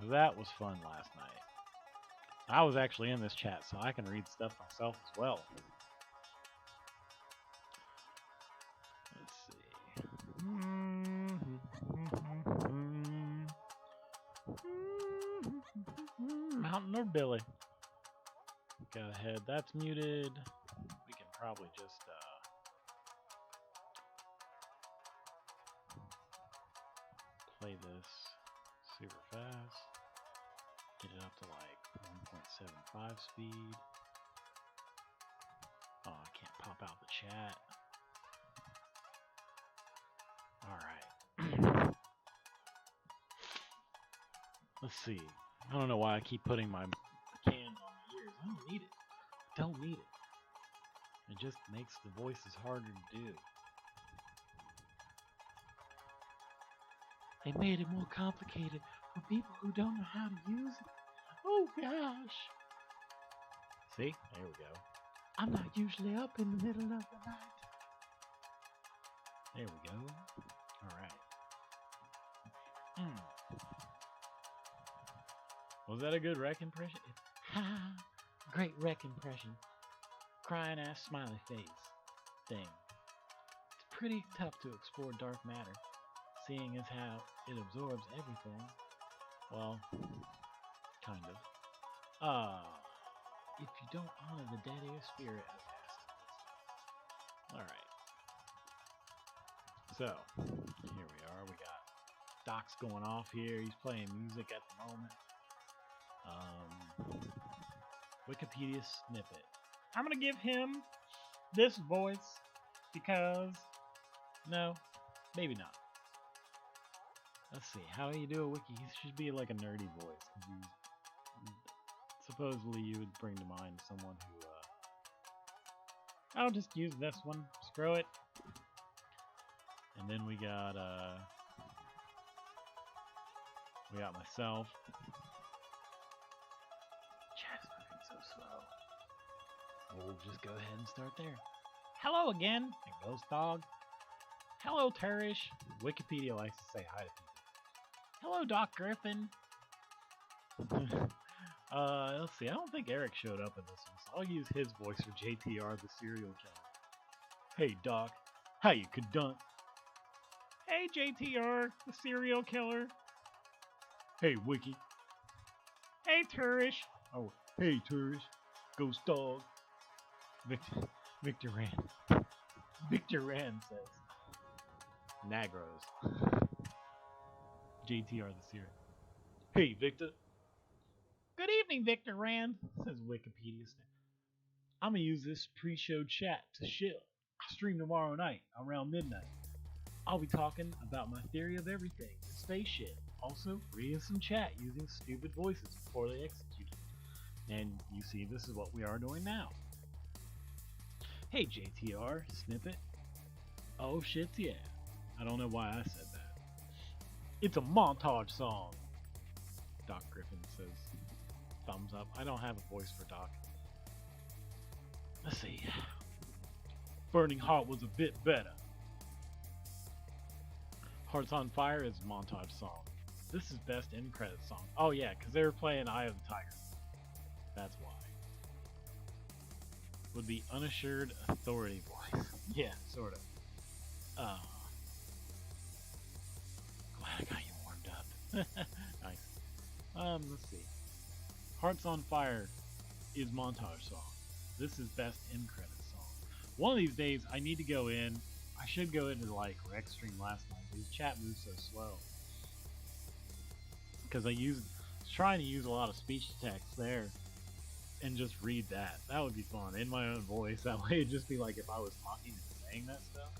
That was fun last night. I was actually in this chat, so I can read stuff myself as well. Let's see. Mountain or Billy? Go ahead. That's muted. We can probably just play this super fast. Get it up to like 1.75 speed. Oh, I can't pop out the chat. Alright. Let's see. I don't know why I keep putting my can on my ears. I don't need it. I don't need it. It just makes the voices harder to do. They made it more complicated for people who don't know how to use it. Oh gosh. See? There we go. I'm not usually up in the middle of the night. There we go. Alright. Was that a good rec impression? Ha! Great rec impression. crying ass smiley face thing. It's pretty tough to explore dark matter, seeing as how it absorbs everything. Well, kind of. If you don't honor the dead of your spirit, alright. So, here we are. We got Doc's going off here. He's playing music at the moment. Wikipedia snippet. I'm gonna give him this voice because no, maybe not. Let's see. How do you do a wiki? He should be like a nerdy voice. Supposedly you would bring to mind someone who I'll just use this one. Screw it. And then we got myself. Chat is moving so slow. We'll just go ahead and start there. Hello again, and Ghost Dog. Hello, Turish. Wikipedia likes to say hi to people. Hello, Doc Griffin. Let's see. I don't think Eric showed up in this one, so I'll use his voice for JTR, the serial killer. Hey, Doc. How you could dunk? Hey, JTR, the serial killer. Hey, Wiki. Hey, Turish. Oh, hey, Turish. Ghost Dog. Victor Rand. Victor Rand says. Nagros. JTR, the serial. Hey, Victor. Good evening, Victor Rand, says Wikipedia. I'm gonna use this pre-show chat to shill. I'll stream tomorrow night around midnight. I'll be talking about my theory of everything, space shit. Also, reading some chat using stupid voices before they execute it. And you see, this is what we are doing now. Hey, JTR, snippet. Oh, shit, yeah. I don't know why I said that. It's a montage song. Doc Griffin says, thumbs up. I don't have a voice for Doc. Let's see. Burning Heart was a bit better. Hearts on Fire is a montage song. This is best end credit song. Oh yeah, because they were playing Eye of the Tiger. That's why. Would be Unassured Authority voice. Yeah, sort of. Glad I got you warmed up. Nice. Let's see. Hearts on Fire is montage song. This is best end credit song. One of these days, I need to go in. I should go into like Rexstream last night. His chat moves so slow. Because I was trying to use a lot of speech to text there and just read that. That would be fun in my own voice. That way it'd just be like if I was talking and saying that stuff.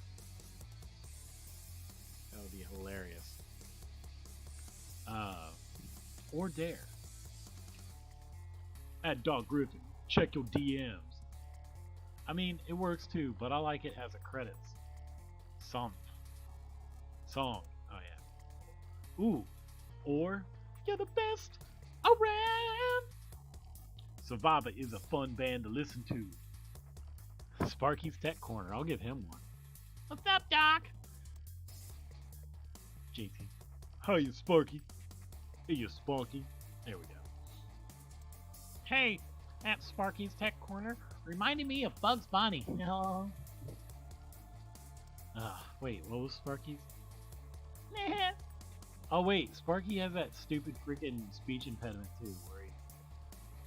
That would be hilarious. Or Dare. At Doc Griffin, check your DMs. I mean, it works too, but I like it as a credits. Song. Oh yeah. Ooh. Or you're the best around. Survivor is a fun band to listen to. Sparky's Tech Corner. I'll give him one. What's up, Doc? JT. Hiya, Sparky. Hey, you Sparky. There we go. Hey, at Sparky's Tech Corner, reminding me of Bugs Bunny. No. Wait, what was Sparky's? Oh wait, Sparky has that stupid freaking speech impediment too, where he...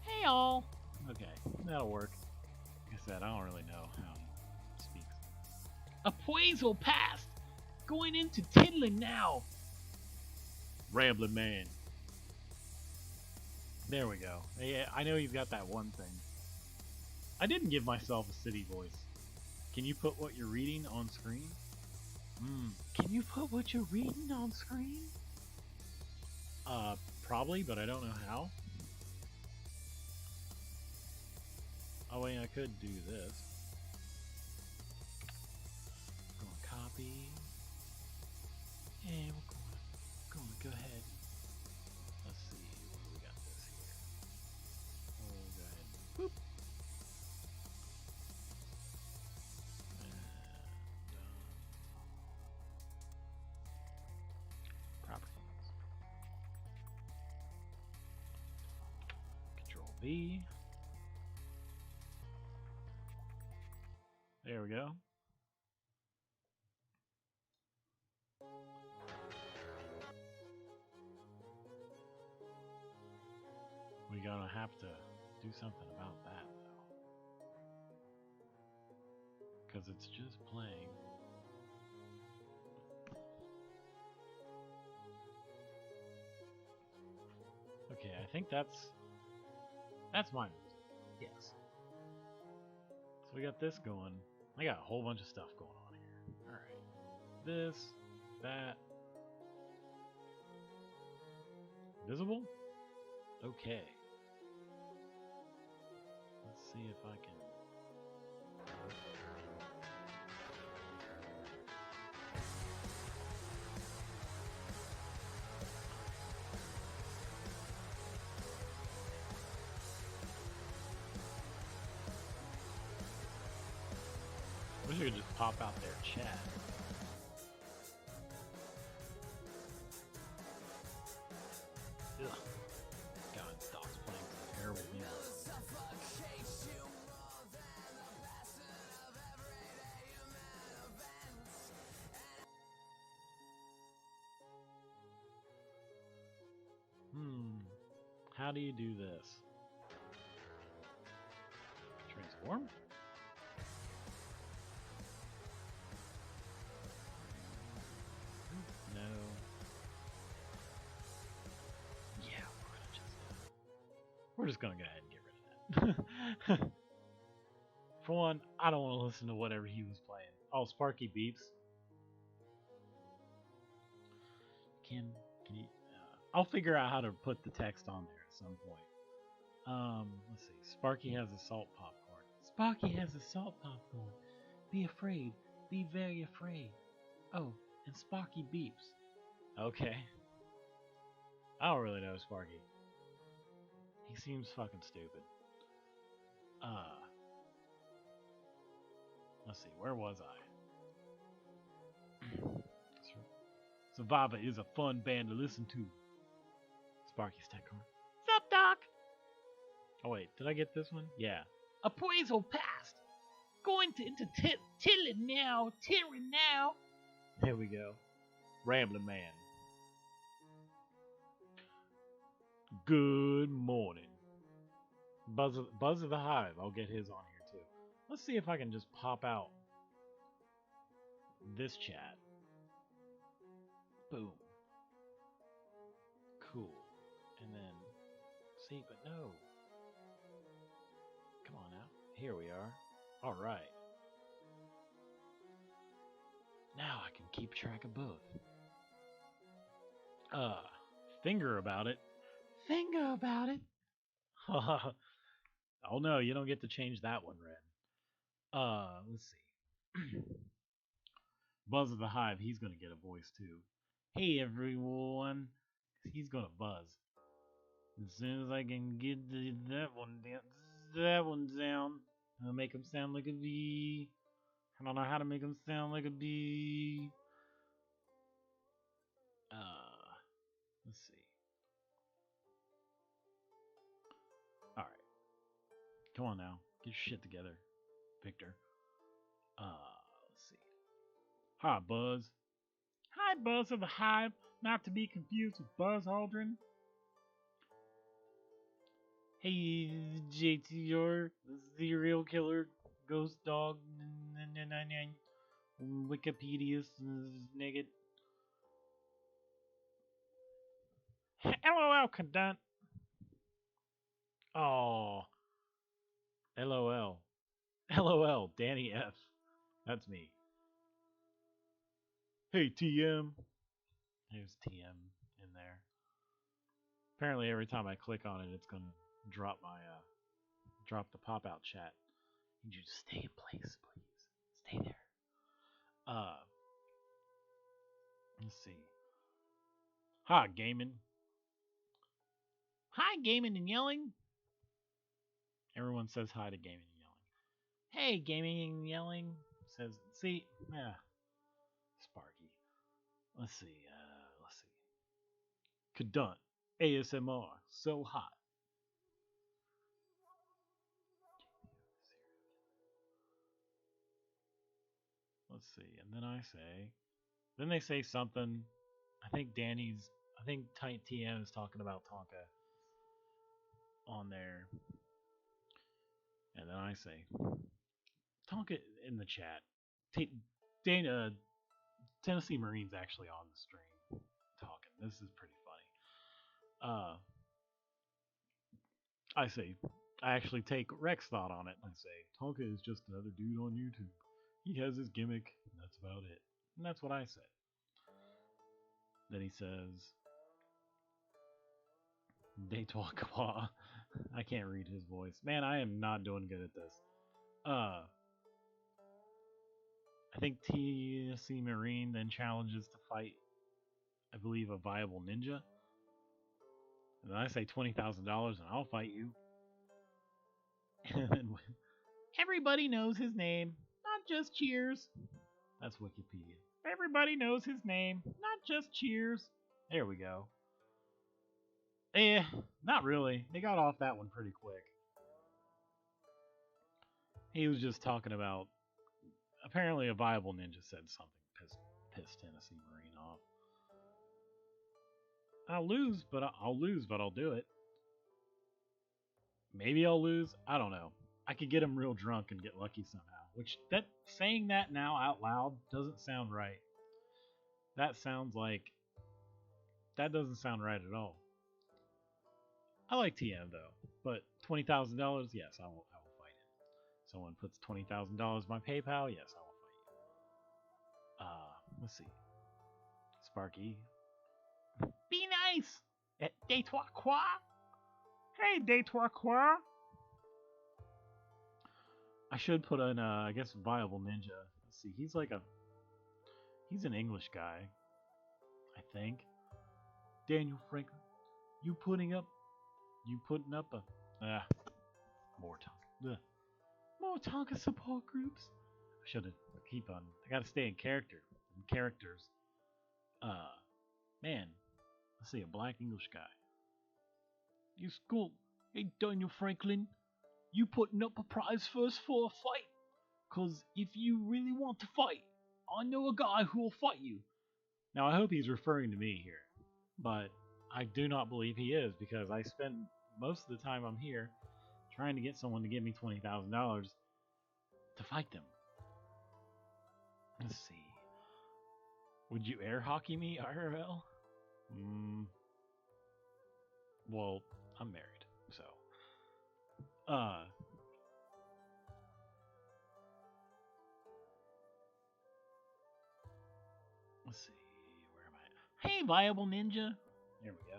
Hey all! Okay, that'll work. Like I said, I don't really know how he speaks. Appraisal passed! Going into tiddling now! Rambling man. There we go. Yeah, I know he's got that one thing. I didn't give myself a city voice. Can you put what you're reading on screen? Can you put what you're reading on screen? Probably, but I don't know how. Oh wait, I could do this. Going to copy. And we're going to go ahead. Let's see, what do we got this here? We'll go ahead and boop. Properties. Control V. There we go. We're gonna have to do something about that, though. Because it's just playing. Okay, I think that's my music. Yes. So we got this going. I got a whole bunch of stuff going on here. Alright. This, that. Visible? Okay. Let's see if I can. I wish I could just pop out their chat. Ugh. God, Doc's playing some terrible music. How do you do this? Transform? No. Yeah, we're just gonna go ahead and get rid of that. For one, I don't want to listen to whatever he was playing. Oh, Sparky beeps. Can you? I'll figure out how to put the text on there at some point. Let's see. Sparky has a salt popcorn. Sparky has a salt popcorn. Be afraid. Be very afraid. Oh, and Sparky beeps. Okay. I don't really know Sparky. He seems fucking stupid. Let's see. Where was I? Survivor is a fun band to listen to. Sparky's Tech Corner. Sup, Doc? Oh, wait. Did I get this one? Yeah. Appraisal passed. Going to into Tilling now. Tilling now. There we go. Rambling Man. Good morning. Buzz of the Hive. I'll get his on here too. Let's see if I can just pop out this chat. Boom. Cool. And then see, but no. Come on now. Here we are. All right. Now I can keep track of both. Finger about it. Finger about it. Oh no, you don't get to change that one, Red. Let's see. Buzz of the Hive, he's gonna get a voice too. Hey everyone. He's gonna buzz. As soon as I can get that one down, I'll make him sound like a bee. I don't know how to make him sound like a bee. Let's see. Alright. Come on now. Get your shit together, Victor. Let's see. Hi, Buzz. Hi, Buzz of the Hive. Not to be confused with Buzz Aldrin. Hey, JTR, the serial killer, ghost dog, Wikipedia's naked. LOL, cunt. Oh, LOL. LOL, Danny F. That's me. Hey, TM. There's TM in there. Apparently, every time I click on it, it's gonna drop my drop the pop out chat. Need you to stay in place, please. Stay there. Let's see. Hi, gaming. Hi, gaming and yelling. Everyone says hi to gaming and yelling. Hey, gaming and yelling. Says, see, yeah. Sparky. Let's see. Cadunt. ASMR. So hot. let's see. And then then they say something. I think Tight TM is talking about Tonka on there. And then I say, Tonka in the chat. Tennessee Marine's actually on the stream talking. This is pretty funny. I actually take Rex thought on it and I say, Tonka is just another dude on YouTube. He has his gimmick, and that's about it. And that's what I said. Then he says, Detroit Qua. I can't read his voice. Man, I am not doing good at this. I think TC Marine then challenges to fight, I believe, a viable ninja. And then I say $20,000 and I'll fight you. And then everybody knows his name, not just Cheers. That's Wikipedia. Everybody knows his name, not just Cheers. There we go. Not really. They got off that one pretty quick. He was just talking about, apparently a viable ninja said something pissed Tennessee Marine off. I'll lose, but I'll do it. Maybe I'll lose. I don't know. I could get him real drunk and get lucky somehow. Which, saying that now out loud doesn't sound right. That doesn't sound right at all. I like TM though, but $20,000, yes, I will fight him. Someone puts $20,000 in my PayPal, yes, I will fight you. Let's see. Sparky. Be nice! At Detroit Qua? Hey, Detroit Qua! I should put in, I guess, Viable Ninja. Let's see, he's an English guy, I think. Daniel Franklin, you putting up a, more Tonka support groups? I should keep on, I gotta stay in characters. Man, let's see, a black English guy. You school, hey Daniel Franklin, you putting up a prize for us for a fight? Cause if you really want to fight, I know a guy who will fight you. Now I hope he's referring to me here, but I do not believe he is, because I spend most of the time I'm here trying to get someone to give me $20,000 to fight them. Let's see. Would you air hockey me, IRL? Well, I'm married, so. Let's see. Where am I? Hey, Viable Ninja. There we go.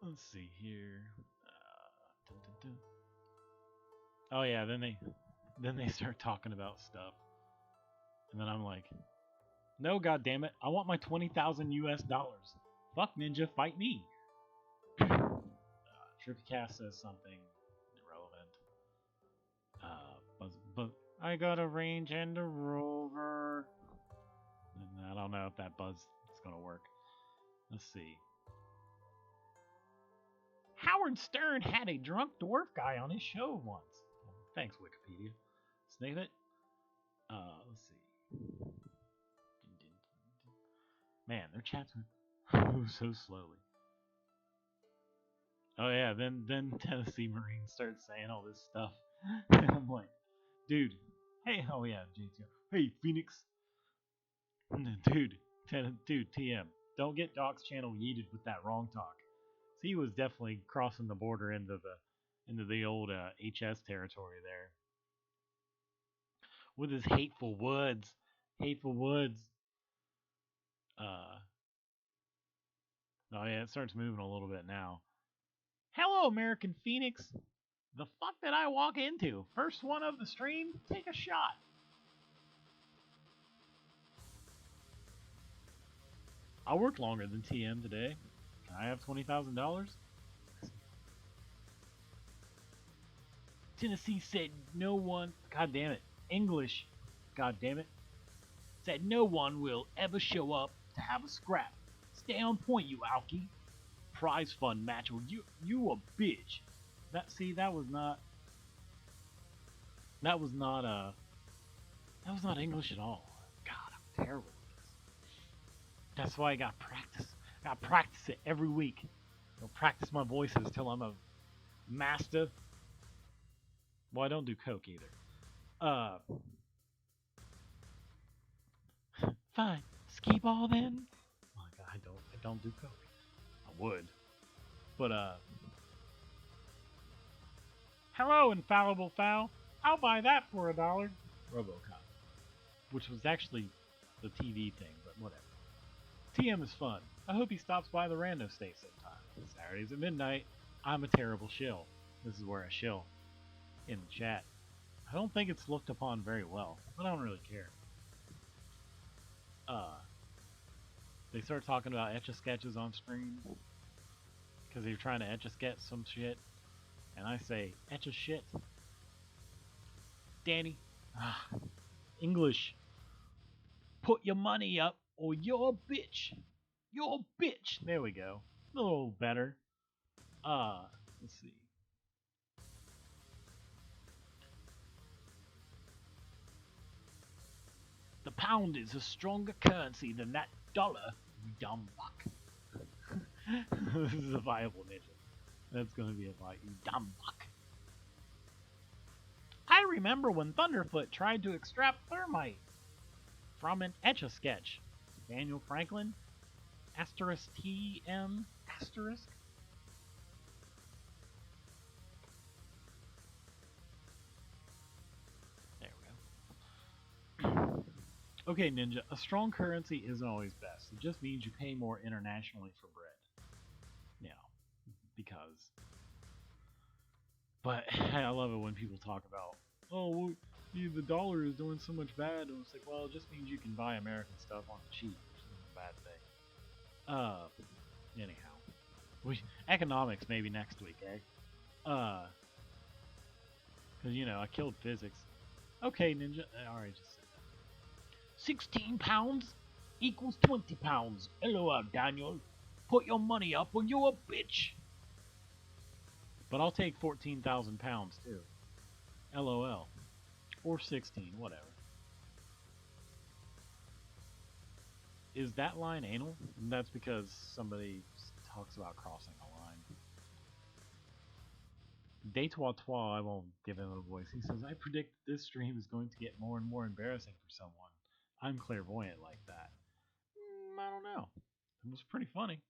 Let's see here. Oh yeah, then they start talking about stuff, and then I'm like, no, goddammit, I want my $20,000 US. Fuck Ninja, fight me. Trippycast says something irrelevant. But I got a range and a rover. And I don't know if that buzz is gonna work. Let's see. Howard Stern had a drunk dwarf guy on his show once. Thanks, Wikipedia. Sniff it. Let's see. Man, their chats move so slowly. Oh yeah, then Tennessee Marine starts saying all this stuff. And I'm like, dude, hey, oh yeah, JTR. Hey, Phoenix. Dude, TM. Don't get Doc's channel yeeted with that wrong talk. So he was definitely crossing the border into the old HS territory there. With his hateful woods. Oh yeah, it starts moving a little bit now. Hello, American Phoenix. The fuck did I walk into? First one of the stream? Take a shot. I worked longer than TM today. Can I have $20,000? Tennessee said no one. God damn it. English. God damn it. Said no one will ever show up to have a scrap. Stay on point, you alky. Prize fund match. You a bitch. That was not That was not English at all. God, I'm terrible at this. That's why I got practice. I got to practice it every week. I'll practice my voices till I'm a master. Well, I don't do coke either. Uh, fine. Skee ball then. Oh my God, I don't do coke. I would, but hello, infallible foul. I'll buy that for $1. RoboCop, which was actually the TV thing, but whatever. TM is fun. I hope he stops by the rando state sometime. Saturdays at midnight. I'm a terrible shill. This is where I shill in the chat. I don't think it's looked upon very well, but I don't really care. They start talking about etch-a-sketches on stream because they're trying to etch-a-sketch some shit, and I say etch-a-shit. Danny, English. Put your money up, or you're a bitch. You're a bitch. There we go. A little better. Let's see. The pound is a stronger currency than that dollar, you dumb fuck. This is a viable ninja. That's gonna be a fight, you dumb fuck. I remember when Thunderfoot tried to extract thermite from an etch-a-sketch. Daniel Franklin? Asterisk TM? Asterisk? There we go. Okay, Ninja, a strong currency isn't always best. It just means you pay more internationally for bread. You know, because... But I love it when people talk about, oh, well, the dollar is doing so much bad. And it's like, well, it just means you can buy American stuff on the cheap, which isn't a bad thing. Anyhow. Economics maybe next week, eh? Because, you know, I killed physics. Okay, Ninja. I already just said that. 16 pounds equals 20 pounds. LOL, Daniel. Put your money up or you're a bitch. But I'll take 14,000 pounds, too. LOL. Or 16, whatever. Is that line anal? That's because somebody talks about crossing a line. Detois, I won't give him a voice. He says, I predict this stream is going to get more and more embarrassing for someone. I'm clairvoyant like that. I don't know. It was pretty funny.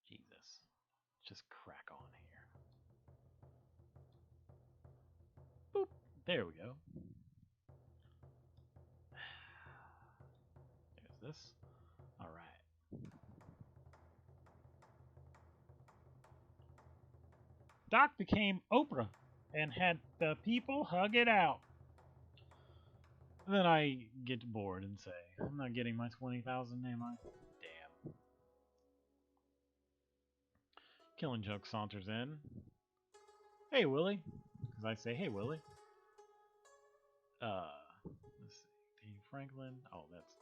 Jesus. Just crack on here. Boop. There we go. There's this. Alright. Doc became Oprah and had the people hug it out. Then I get bored and say, I'm not getting my 20,000, am I? Damn. Killing Joke saunters in. Hey, Willie. Because I say, hey, Willie. Let's see. Dave Franklin. Oh, that's...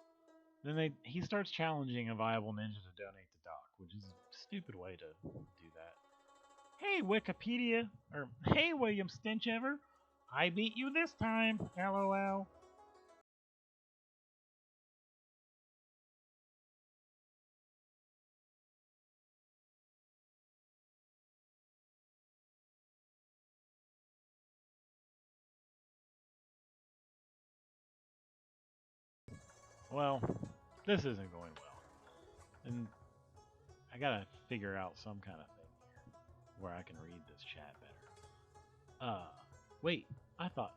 Then he starts challenging a viable ninja to donate to Doc, which is a stupid way to do that. Hey, Wikipedia. Or, hey, William Stinchever. I beat you this time. LOL. Well, this isn't going well. And I gotta figure out some kind of thing here where I can read this chat better. Wait, I thought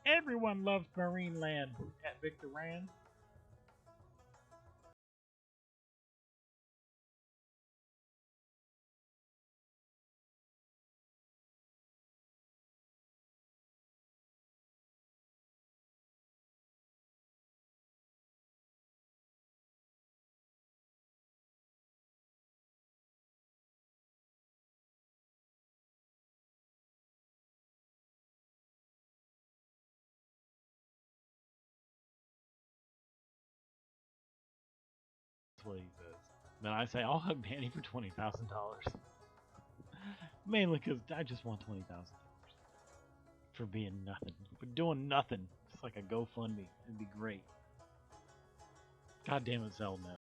everyone loves Marine Land at Victor Rand. That's what he says. Then I say, I'll hug Danny for $20,000. Mainly because I just want $20,000. for being nothing. For doing nothing. Just like a GoFundMe. It'd be great. God damn it, Zelda.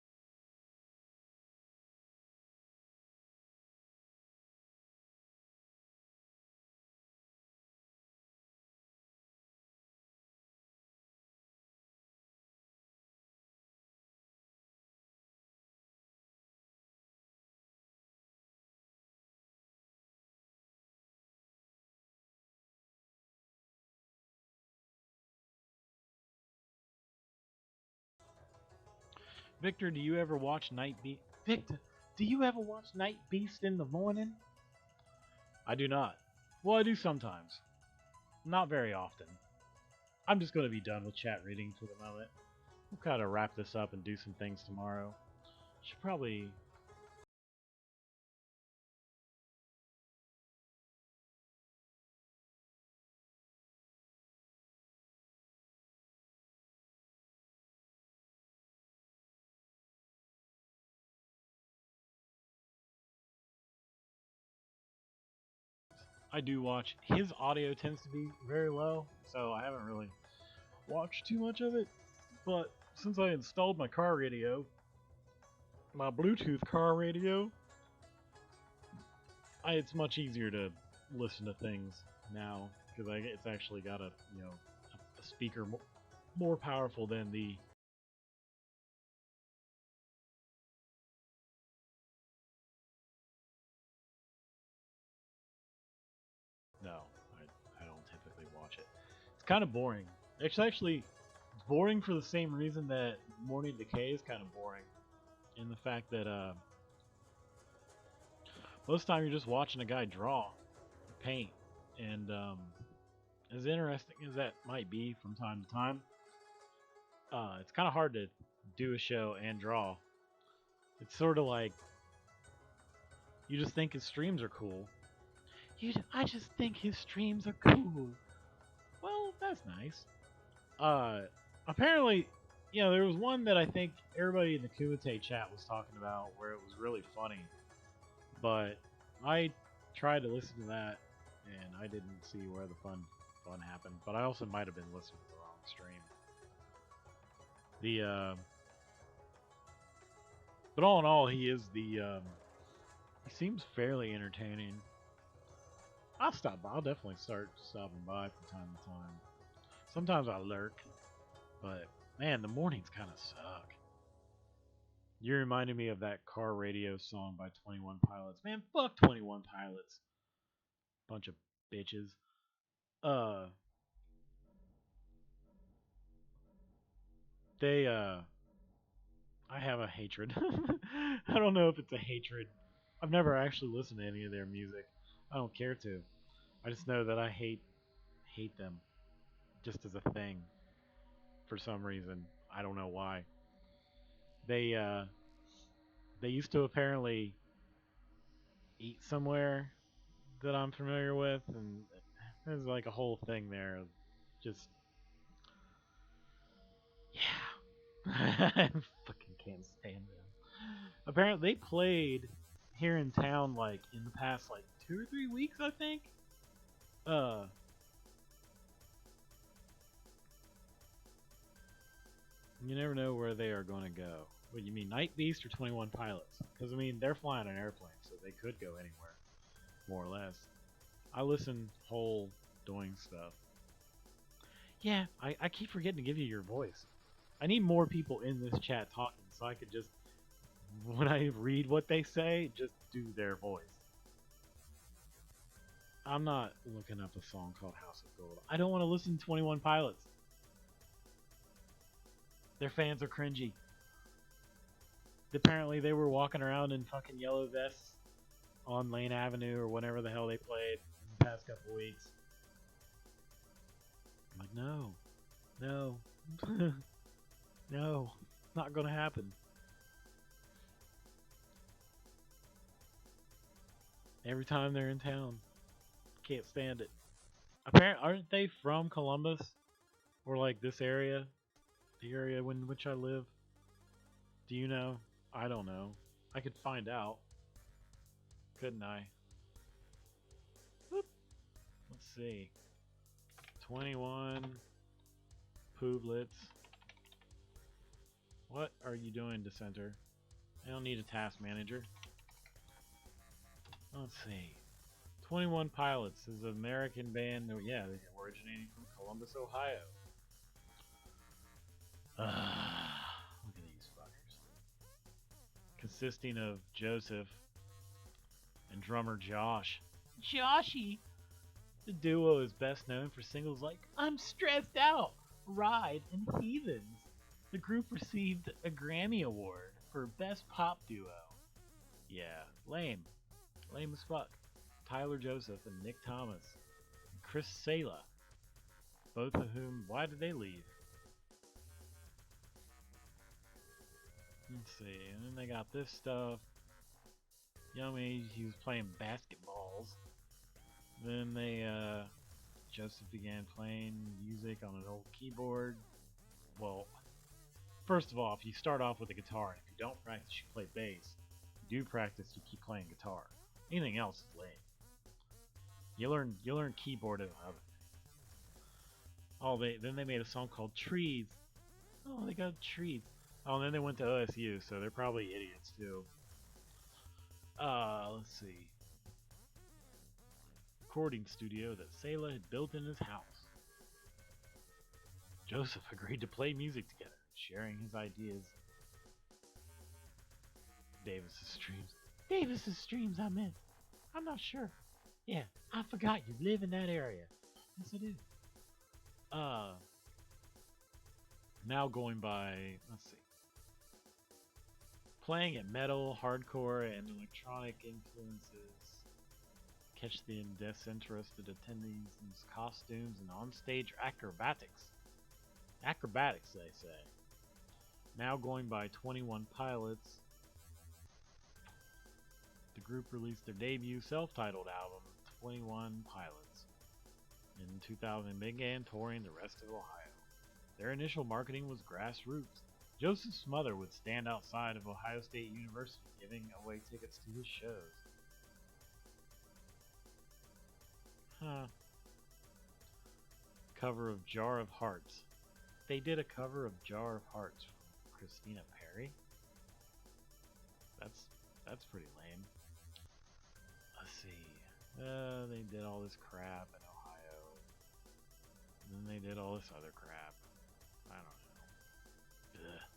Victor, do you ever watch Night Beast? Victor, do you ever watch Night Beast in the morning? I do not. Well, I do sometimes. Not very often. I'm just going to be done with chat reading for the moment. We'll kind of wrap this up and do some things tomorrow. Should probably... I do watch. His audio tends to be very low, so I haven't really watched too much of it. But since I installed my car radio, my Bluetooth car radio, it's much easier to listen to things now because it's actually got a a speaker more powerful than the no. I don't typically watch it. It's kind of boring. It's actually boring for the same reason that Morning Decay is kind of boring, in the fact that most of the time you're just watching a guy draw, paint, and as interesting as that might be from time to time, it's kind of hard to do a show and draw. It's sort of like you just think his streams are cool. I just think his streams are cool. Well, that's nice. Apparently, there was one that I think everybody in the Kumite chat was talking about where it was really funny. But I tried to listen to that, and I didn't see where the fun happened. But I also might have been listening to the wrong stream. But all in all, he seems fairly entertaining. I'll stop by. I'll definitely start stopping by from time to time. Sometimes I lurk, but man, the mornings kind of suck. You reminded me of that car radio song by 21 Pilots. Man, fuck 21 Pilots. Bunch of bitches. I have a hatred. I don't know if it's a hatred. I've never actually listened to any of their music. I don't care to. I just know that I hate them. Just as a thing. For some reason. I don't know why. They used to apparently eat somewhere that I'm familiar with, and there's like a whole thing there. Just yeah, I fucking can't stand them. Apparently, they played here in town like in the past like 2 or 3 weeks, I think. You never know where they are going to go. What, you mean Night Beast or 21 Pilots? Because I mean they're flying an airplane, so they could go anywhere, more or less. I listen whole doing stuff. Yeah, I keep forgetting to give you your voice. I need more people in this chat talking so I could just, when I read what they say, just do their voice. I'm not looking up a song called House of Gold. I don't want to listen to 21 Pilots. Their fans are cringy. Apparently they were walking around in fucking yellow vests on Lane Avenue or whatever the hell they played in the past couple weeks. I'm like, no, no, not gonna happen. Every time they're in town, can't stand it. Apparently, aren't they from Columbus or like this area, the area in which I live? Do you know? I don't know. I could find out, couldn't I? Whoop. Let's see. 21 Pooblets. What are you doing, Dissenter? I don't need a task manager. Let's see. 21 Pilots is an American band. Yeah, they're originating from Columbus, Ohio. Look at these fuckers. Consisting of Joseph and drummer Josh. Joshy! The duo is best known for singles like I'm Stressed Out, Ride, and Heathens. The group received a Grammy Award for Best Pop Duo. Yeah, lame. Lame as fuck. Tyler Joseph and Nick Thomas. And Chris Sala. Both of whom, why did they leave? Let's see, and then they got this stuff. Yummy, he was playing basketballs. Then Joseph began playing music on an old keyboard. Well, first of all, if you start off with a guitar, and if you don't practice, you play bass. If you do practice, you keep playing guitar. Anything else is lame. You learn keyboard and other things. Oh, then they made a song called Trees. Oh, they got trees. Oh, and then they went to OSU, so they're probably idiots too. Let's see. Recording studio that Sala had built in his house. Joseph agreed to play music together, sharing his ideas. Davis's streams, I meant. I'm not sure. Yeah, I forgot you live in that area. Yes, I do. Now going by, let's see. Playing at metal, hardcore, and electronic influences. Catch the disinterested attendees in costumes and on-stage acrobatics. Acrobatics, they say. Now going by 21 Pilots. The group released their debut self-titled album, 21 Pilots. In 2000, they began touring the rest of Ohio. Their initial marketing was grassroots. Joseph's mother would stand outside of Ohio State University giving away tickets to his shows. Cover of Jar of Hearts. They did a cover of Jar of Hearts from Christina Perry. That's pretty lame. Let's see. They did all this crap in Ohio. And then they did all this other crap. I don't know. Ugh.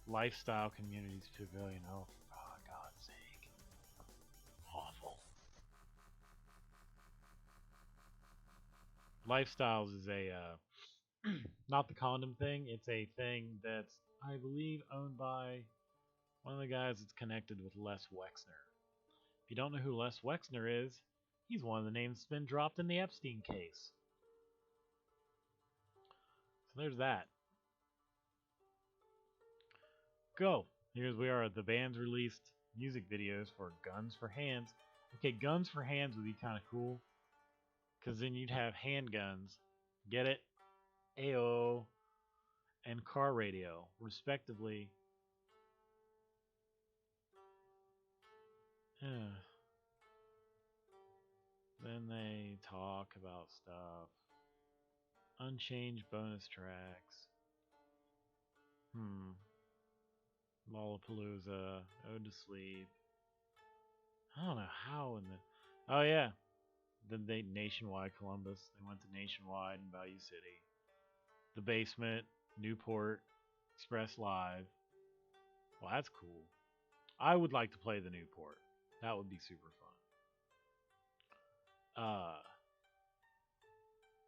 Lifestyle Communities Pavilion. Oh, for God's sake. Awful. Lifestyles is a, not the condom thing. It's a thing that's, I believe, owned by one of the guys that's connected with Les Wexner. If you don't know who Les Wexner is, he's one of the names that's been dropped in the Epstein case. So there's that. Go! Here's we are. The band's released music videos for Guns for Hands. Okay, Guns for Hands would be kind of cool. Because then you'd have handguns. Get it? AO. And car radio, respectively. Then they talk about stuff. Unchanged bonus tracks. Lollapalooza, Ode to Sleep. I don't know how in the... Oh yeah. Then they Nationwide Columbus. They went to Nationwide in Value City. The Basement, Newport, Express Live. Well, that's cool. I would like to play the Newport. That would be super fun.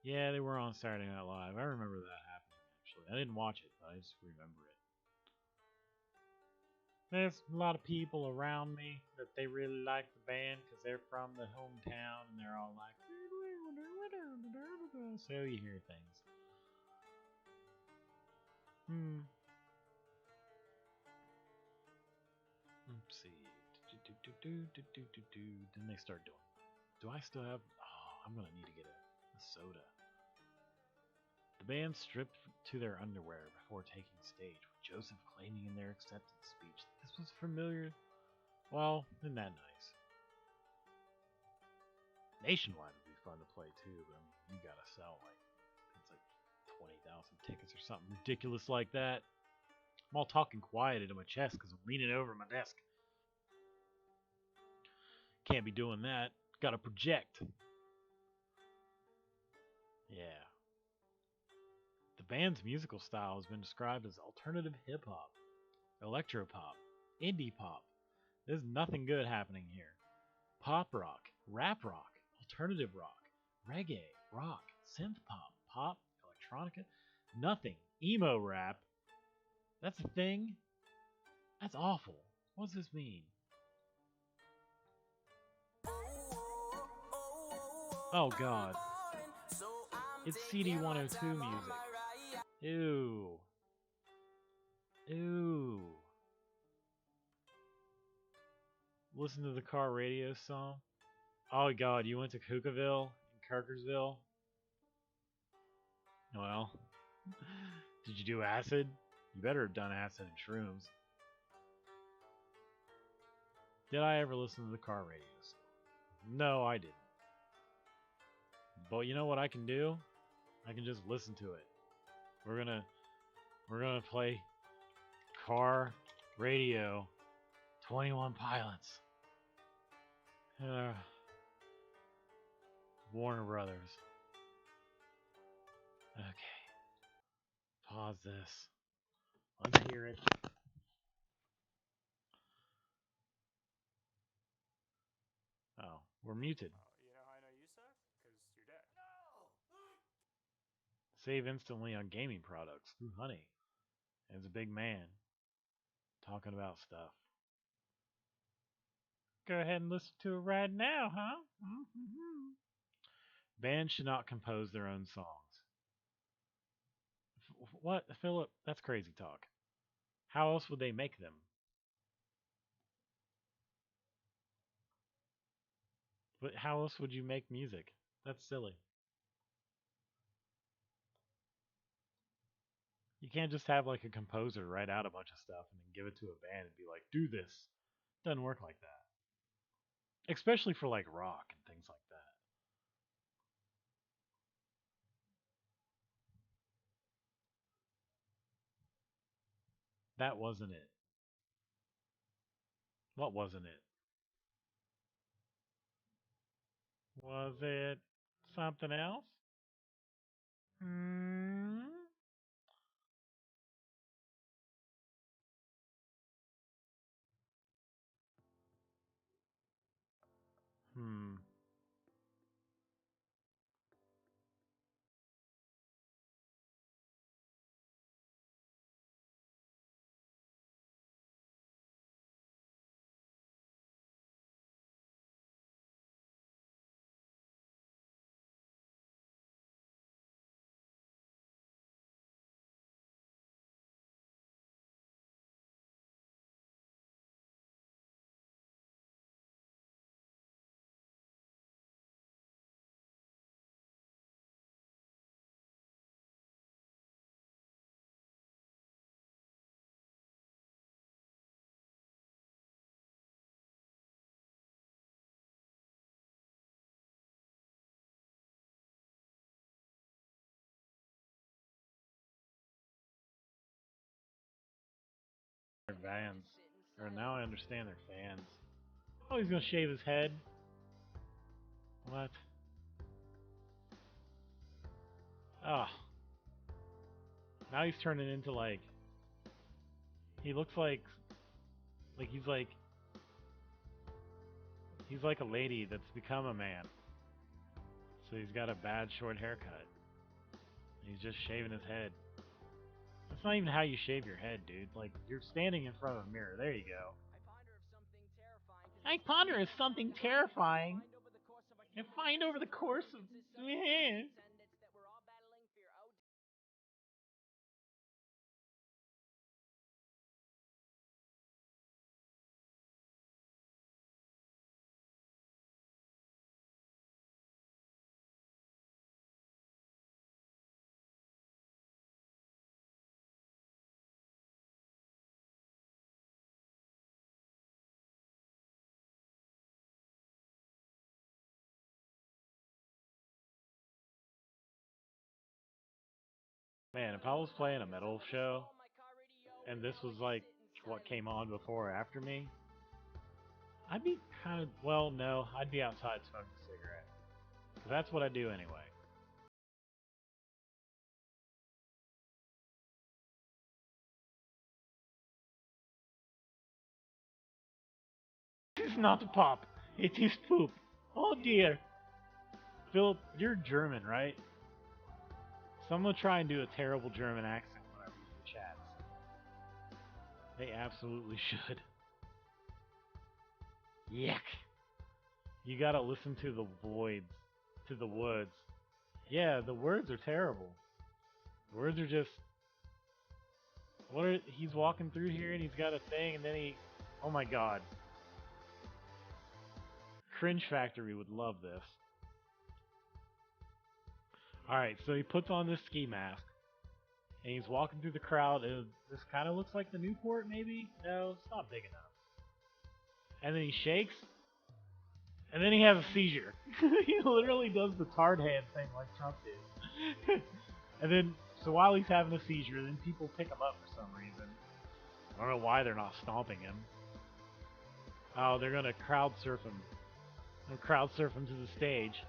Yeah, they were on Saturday Night Live. I remember that happening, actually. I didn't watch it, but I just remember it. There's a lot of people around me that they really like the band because they're from the hometown and they're all like, so you hear things. Let's see. Then they start doing. Do I still have? Oh, I'm gonna need to get a soda. The band stripped to their underwear before taking stage, with Joseph claiming in their acceptance speech that this was familiar. Well, isn't that nice? Nationwide would be fun fun to play too, but I mean, you gotta sell like it's like 20,000 tickets or something ridiculous like that. I'm all talking quiet into my chest because I'm leaning over my desk. Can't be doing that. Gotta project. Yeah. The band's musical style has been described as alternative hip hop, electropop, indie pop. There's nothing good happening here. Pop rock, rap rock, alternative rock, reggae, rock, synth pop, pop, electronica, nothing. Emo rap. That's a thing? That's awful. What does this mean? Oh god. It's CD 102 music. Ew. Ew. Listen to the car radio song. Oh god, you went to Kookaville in Kirkersville? Well, did you do acid? You better have done acid and shrooms. Did I ever listen to the car radio song? No, I didn't. But you know what I can do? I can just listen to it. We're gonna play car radio 21 Pilots. Warner Brothers. Okay. Pause this. Let's hear it. Oh, we're muted. You know how I know you suck? Because you're dead. Save instantly on gaming products through Honey. As a big man talking about stuff. Go ahead and listen to it right now, huh? Mm-hmm. Bands should not compose their own songs. What, Philip? That's crazy talk. How else would they make them? But how else would you make music? That's silly. You can't just have like a composer write out a bunch of stuff and then give it to a band and be like, do this. Doesn't work like that. Especially for like rock and things like that. That wasn't it. What wasn't it? Was it something else? Hmm. Hmm. They're fans. Or now I understand they're fans. Oh, he's gonna shave his head. What? Oh. Now he's turning into like. He looks like. Like he's like. He's like a lady that's become a man. So he's got a bad short haircut. He's just shaving his head. That's not even how you shave your head, dude. Like, you're standing in front of a mirror. There you go. I ponder if something terrifying. I find over the course of. Man, if I was playing a metal show and this was like what came on before or after me, I'd be kind of, well, no, I'd be outside smoking a cigarette. 'Cause that's what I do anyway. This is not a pop. It is poop. Oh dear. Philip, you're German, right? So I'm gonna try and do a terrible German accent when I read your chats. They absolutely should. Yuck. You gotta listen to the voids, to the woods. Yeah, the words are terrible. The words are just. He's walking through here and he's got a thing and then he. Oh my god. Cringe Factory would love this. Alright, so he puts on this ski mask and he's walking through the crowd. And this kind of looks like the Newport, maybe? No, it's not big enough. And then he shakes, and then he has a seizure. He literally does the tard hand thing like Trump did. And then, so while he's having a seizure, then people pick him up for some reason. I don't know why they're not stomping him. Oh, they're gonna crowd surf him. They'll crowd surf him to the stage.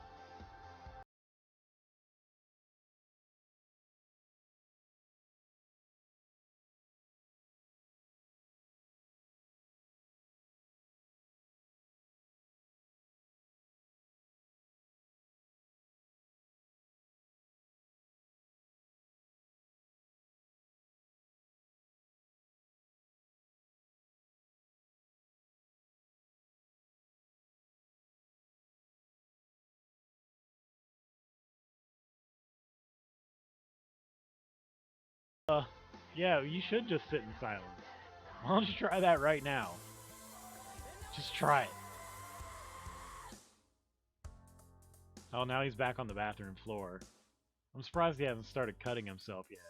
Yeah, you should just sit in silence. Why don't you try that right now? Just try it. Oh, now he's back on the bathroom floor. I'm surprised he hasn't started cutting himself yet.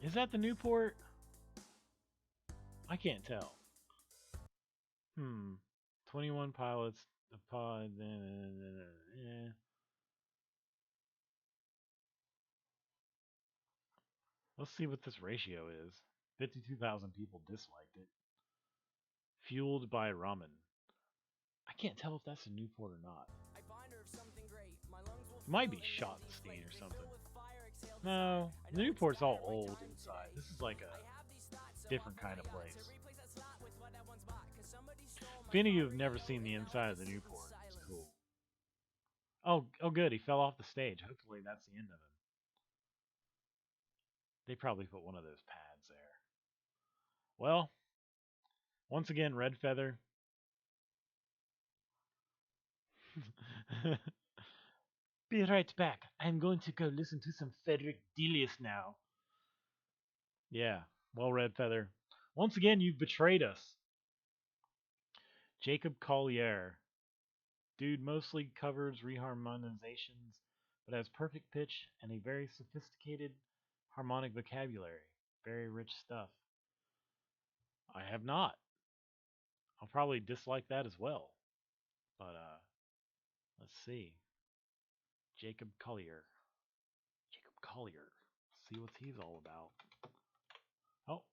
Is that the Newport? I can't tell. 21 pilots. The pod. Yeah. Let's see what this ratio is. 52,000 people disliked it. Fueled by ramen. I can't tell if that's a Newport or not. It might be Schottenstein or something. No, the Newport's all old inside. This is like a different kind of place. If any of you have never seen the inside of the Newport, it's cool. Oh, good. He fell off the stage. Hopefully that's the end of him. They probably put one of those pads there. Well, once again, Red Feather. Be right back. I'm going to go listen to some Frederick Delius now. Yeah, well, Red Feather. Once again, you've betrayed us. Jacob Collier. Dude mostly covers reharmonizations, but has perfect pitch and a very sophisticated harmonic vocabulary. Very rich stuff. I have not. I'll probably dislike that as well. But let's see. Jacob Collier. Jacob Collier. See what he's all about. Oh,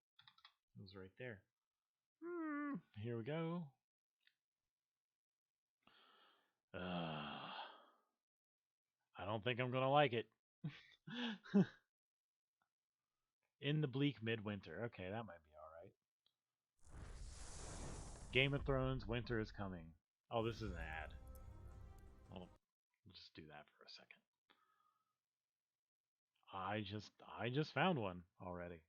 it was right there. Here we go. I don't think I'm gonna like it. In the bleak midwinter. Okay, that might be alright. Game of Thrones, winter is coming. Oh, this is an ad. I'll just do that for a second. I just found one already.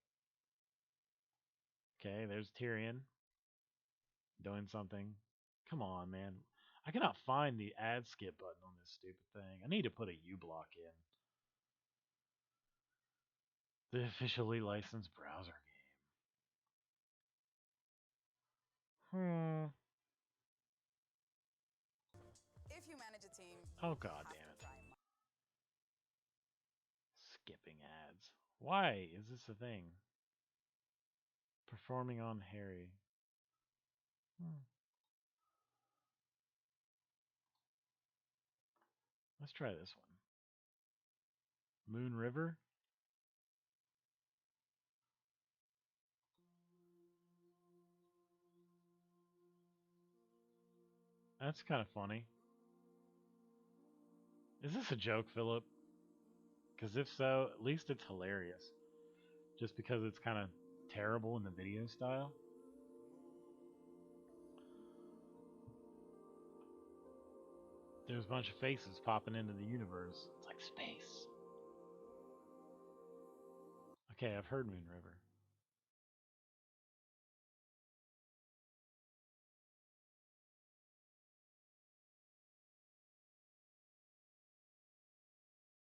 Okay, there's Tyrion doing something. Come on, man. I cannot find the ad skip button on this stupid thing. I need to put a uBlock in. The officially licensed browser game. If you manage a team, Oh, god damn it. Skipping ads. Why is this a thing? Performing on Harry. Let's try this one. Moon River? That's kind of funny. Is this a joke, Philip? Because if so, at least it's hilarious. Just because it's kind of terrible in the video style. There's a bunch of faces popping into the universe. It's like space. Okay, I've heard Moon River.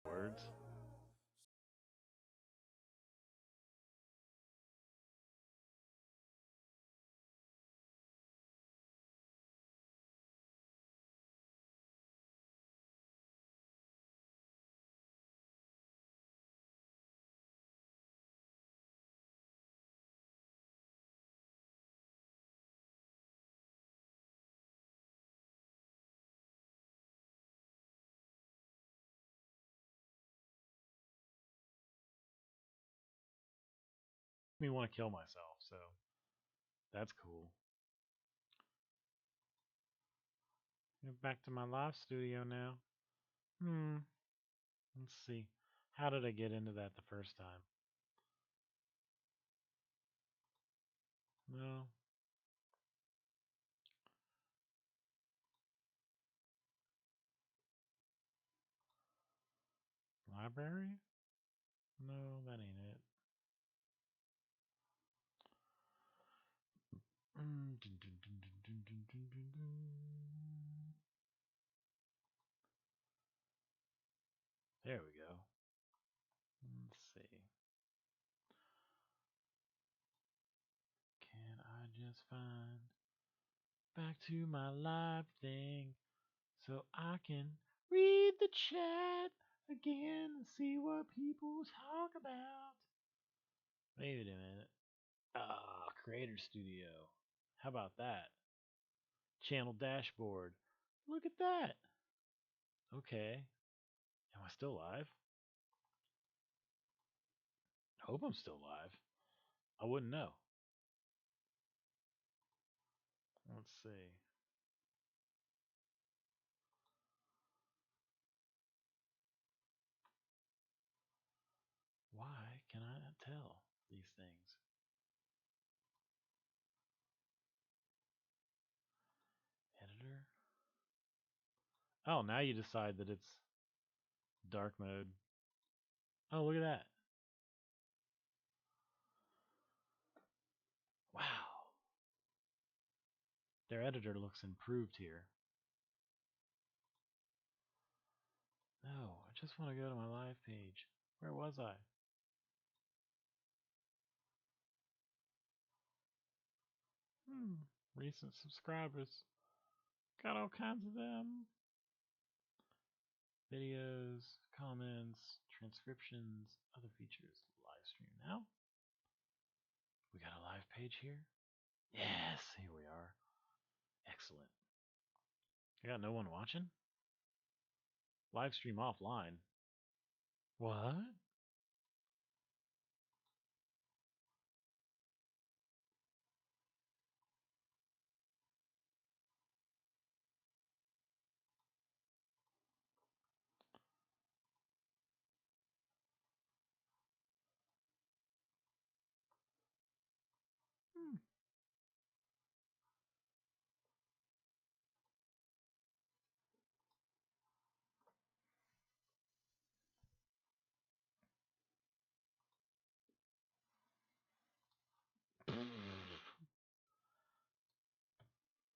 Words. Me want to kill myself, so that's cool. Get back to my live studio now. Let's see. How did I get into that the first time? No. Library? No, that ain't it. There we go. Let's see. Can I just find back to my live thing so I can read the chat again and see what people talk about? Wait a minute. Creator Studio. How about that? Channel dashboard. Look at that. Okay. Am I still live? I hope I'm still live. I wouldn't know. Let's see. Why can I not tell these things? Editor? Oh, now you decide that it's dark mode. Oh, look at that. Wow. Their editor looks improved here. No, I just want to go to my live page. Where was I? Recent subscribers. Got all kinds of them. Videos, comments, transcriptions, other features. Live stream now. We got a live page here. Yes, here we are. Excellent. I got no one watching? Live stream offline. What?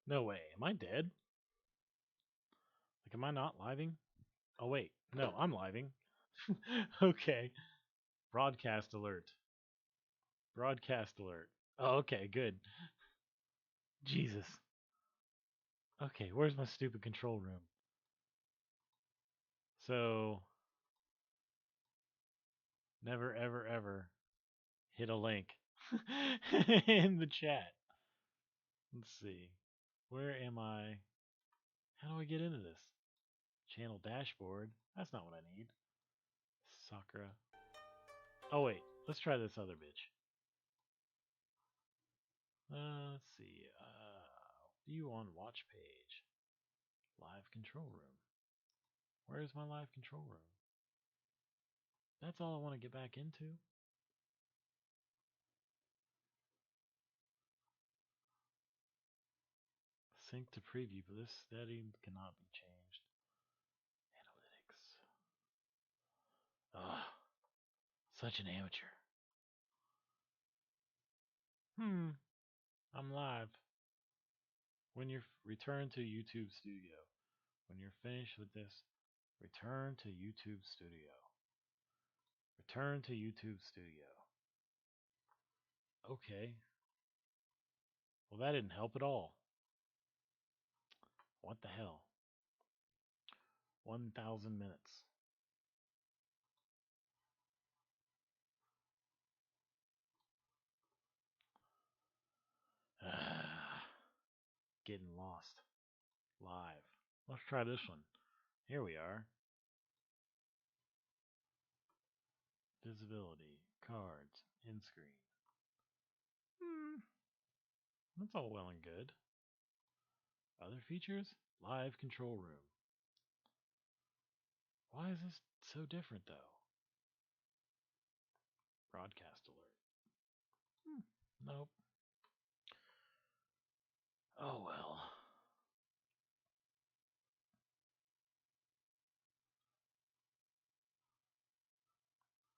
No way. Am I dead? Like, am I not living? Oh, wait. No, I'm living. Okay. Broadcast alert. Broadcast alert. Oh, okay, good. Jesus. Okay, where's my stupid control room? So, never, ever, ever hit a link in the chat. Let's see. Where am I? How do I get into this? Channel dashboard. That's not what I need. Sakura. Oh wait, let's try this other bitch. Let's see. View on watch page. Live control room. Where's my live control room? That's all I want to get back into. Sync to preview, but this setting cannot be changed. Analytics. Ugh. Such an amateur. I'm live. When you return to YouTube Studio. When you're finished with this, return to YouTube Studio. Return to YouTube Studio. Okay. Well, that didn't help at all. What the hell? 1,000 minutes. Getting lost. Live. Let's try this one. Here we are. Visibility. Cards. In screen. That's all well and good. Other features? Live control room. Why is this so different though? Broadcast alert. Nope. Oh well.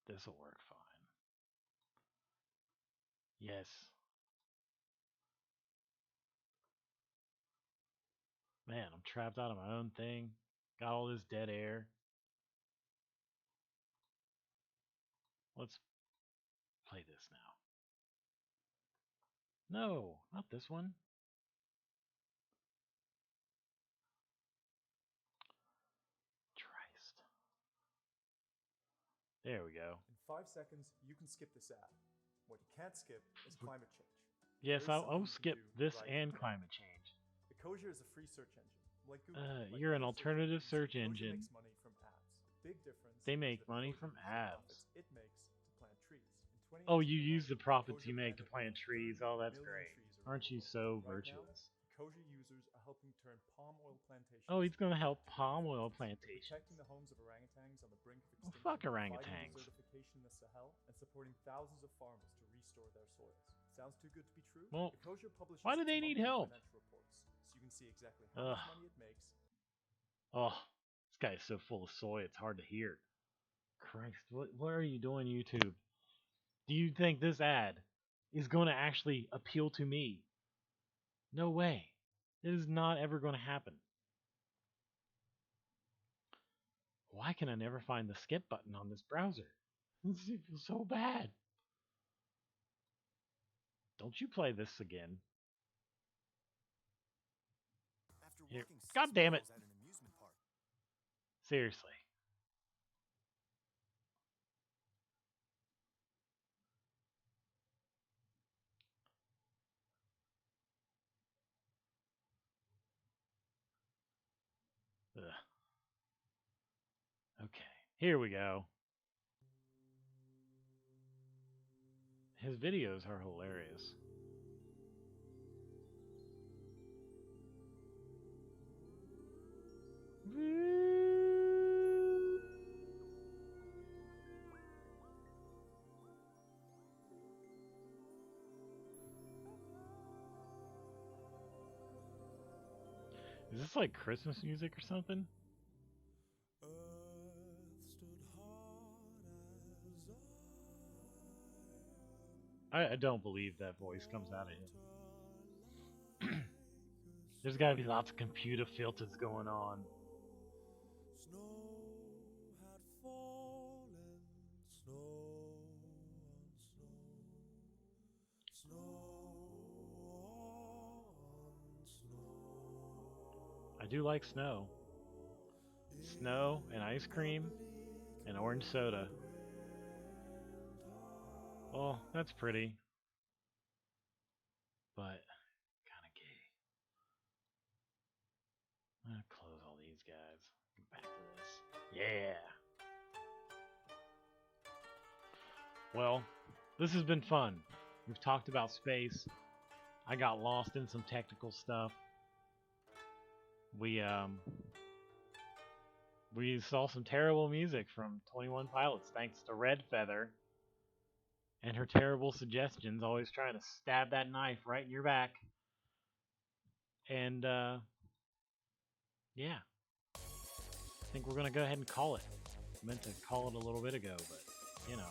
This'll work fine. Yes. Man, I'm trapped out of my own thing. Got all this dead air. Let's play this now. No, not this one. Christ. There we go. In 5 seconds, you can skip this ad. What you can't skip is climate change. Yes, There is I'll something you skip can do this right and now. climate change. Ecosia is a free search engine. Like Google, You're an many alternative search Ecosia engine. makes money from ads. Big difference. They is make that money Ecosia from uses the ads. profits it makes to plant trees. In 2018 Oh, you use alone, the profits Ecosia you make to planted plant trees. Oh, that's 30 great. million trees Aren't around you the so world. Right now, virtuous? Ecosia users are helping turn palm oil plantations. Oh, he's gonna help into palm oil rainforests. plantations. Protecting the homes of orangutans on the brink of Well, extinction. fuck Fighting orangutans. desertification in the Sahel, and supporting thousands of farmers to restore their soils. Sounds too good to be true? Well, Ecosia publishes why do its they need monthly help? financial reports, so you can see exactly how much money it makes. Oh, this guy is so full of soy, it's hard to hear. Christ, what are you doing, YouTube? Do you think this ad is going to actually appeal to me? No way. It is not ever going to happen. Why can I never find the skip button on this browser? This feels so bad. Don't you play this again. Here. God damn it. Seriously. Ugh. Okay, here we go. His videos are hilarious. Is this like Christmas music or something? I don't believe that voice comes out of him. There's gotta be lots of computer filters going on. I do like snow. Snow and ice cream and orange soda. Well, that's pretty. But kind of gay. I'm gonna close all these guys. Get back to this. Yeah. Well, this has been fun. We've talked about space. I got lost in some technical stuff. We saw some terrible music from 21 Pilots thanks to Red Feather and her terrible suggestions, always trying to stab that knife right in your back. And yeah, I think we're gonna go ahead and call it. I meant to call it a little bit ago, but you know.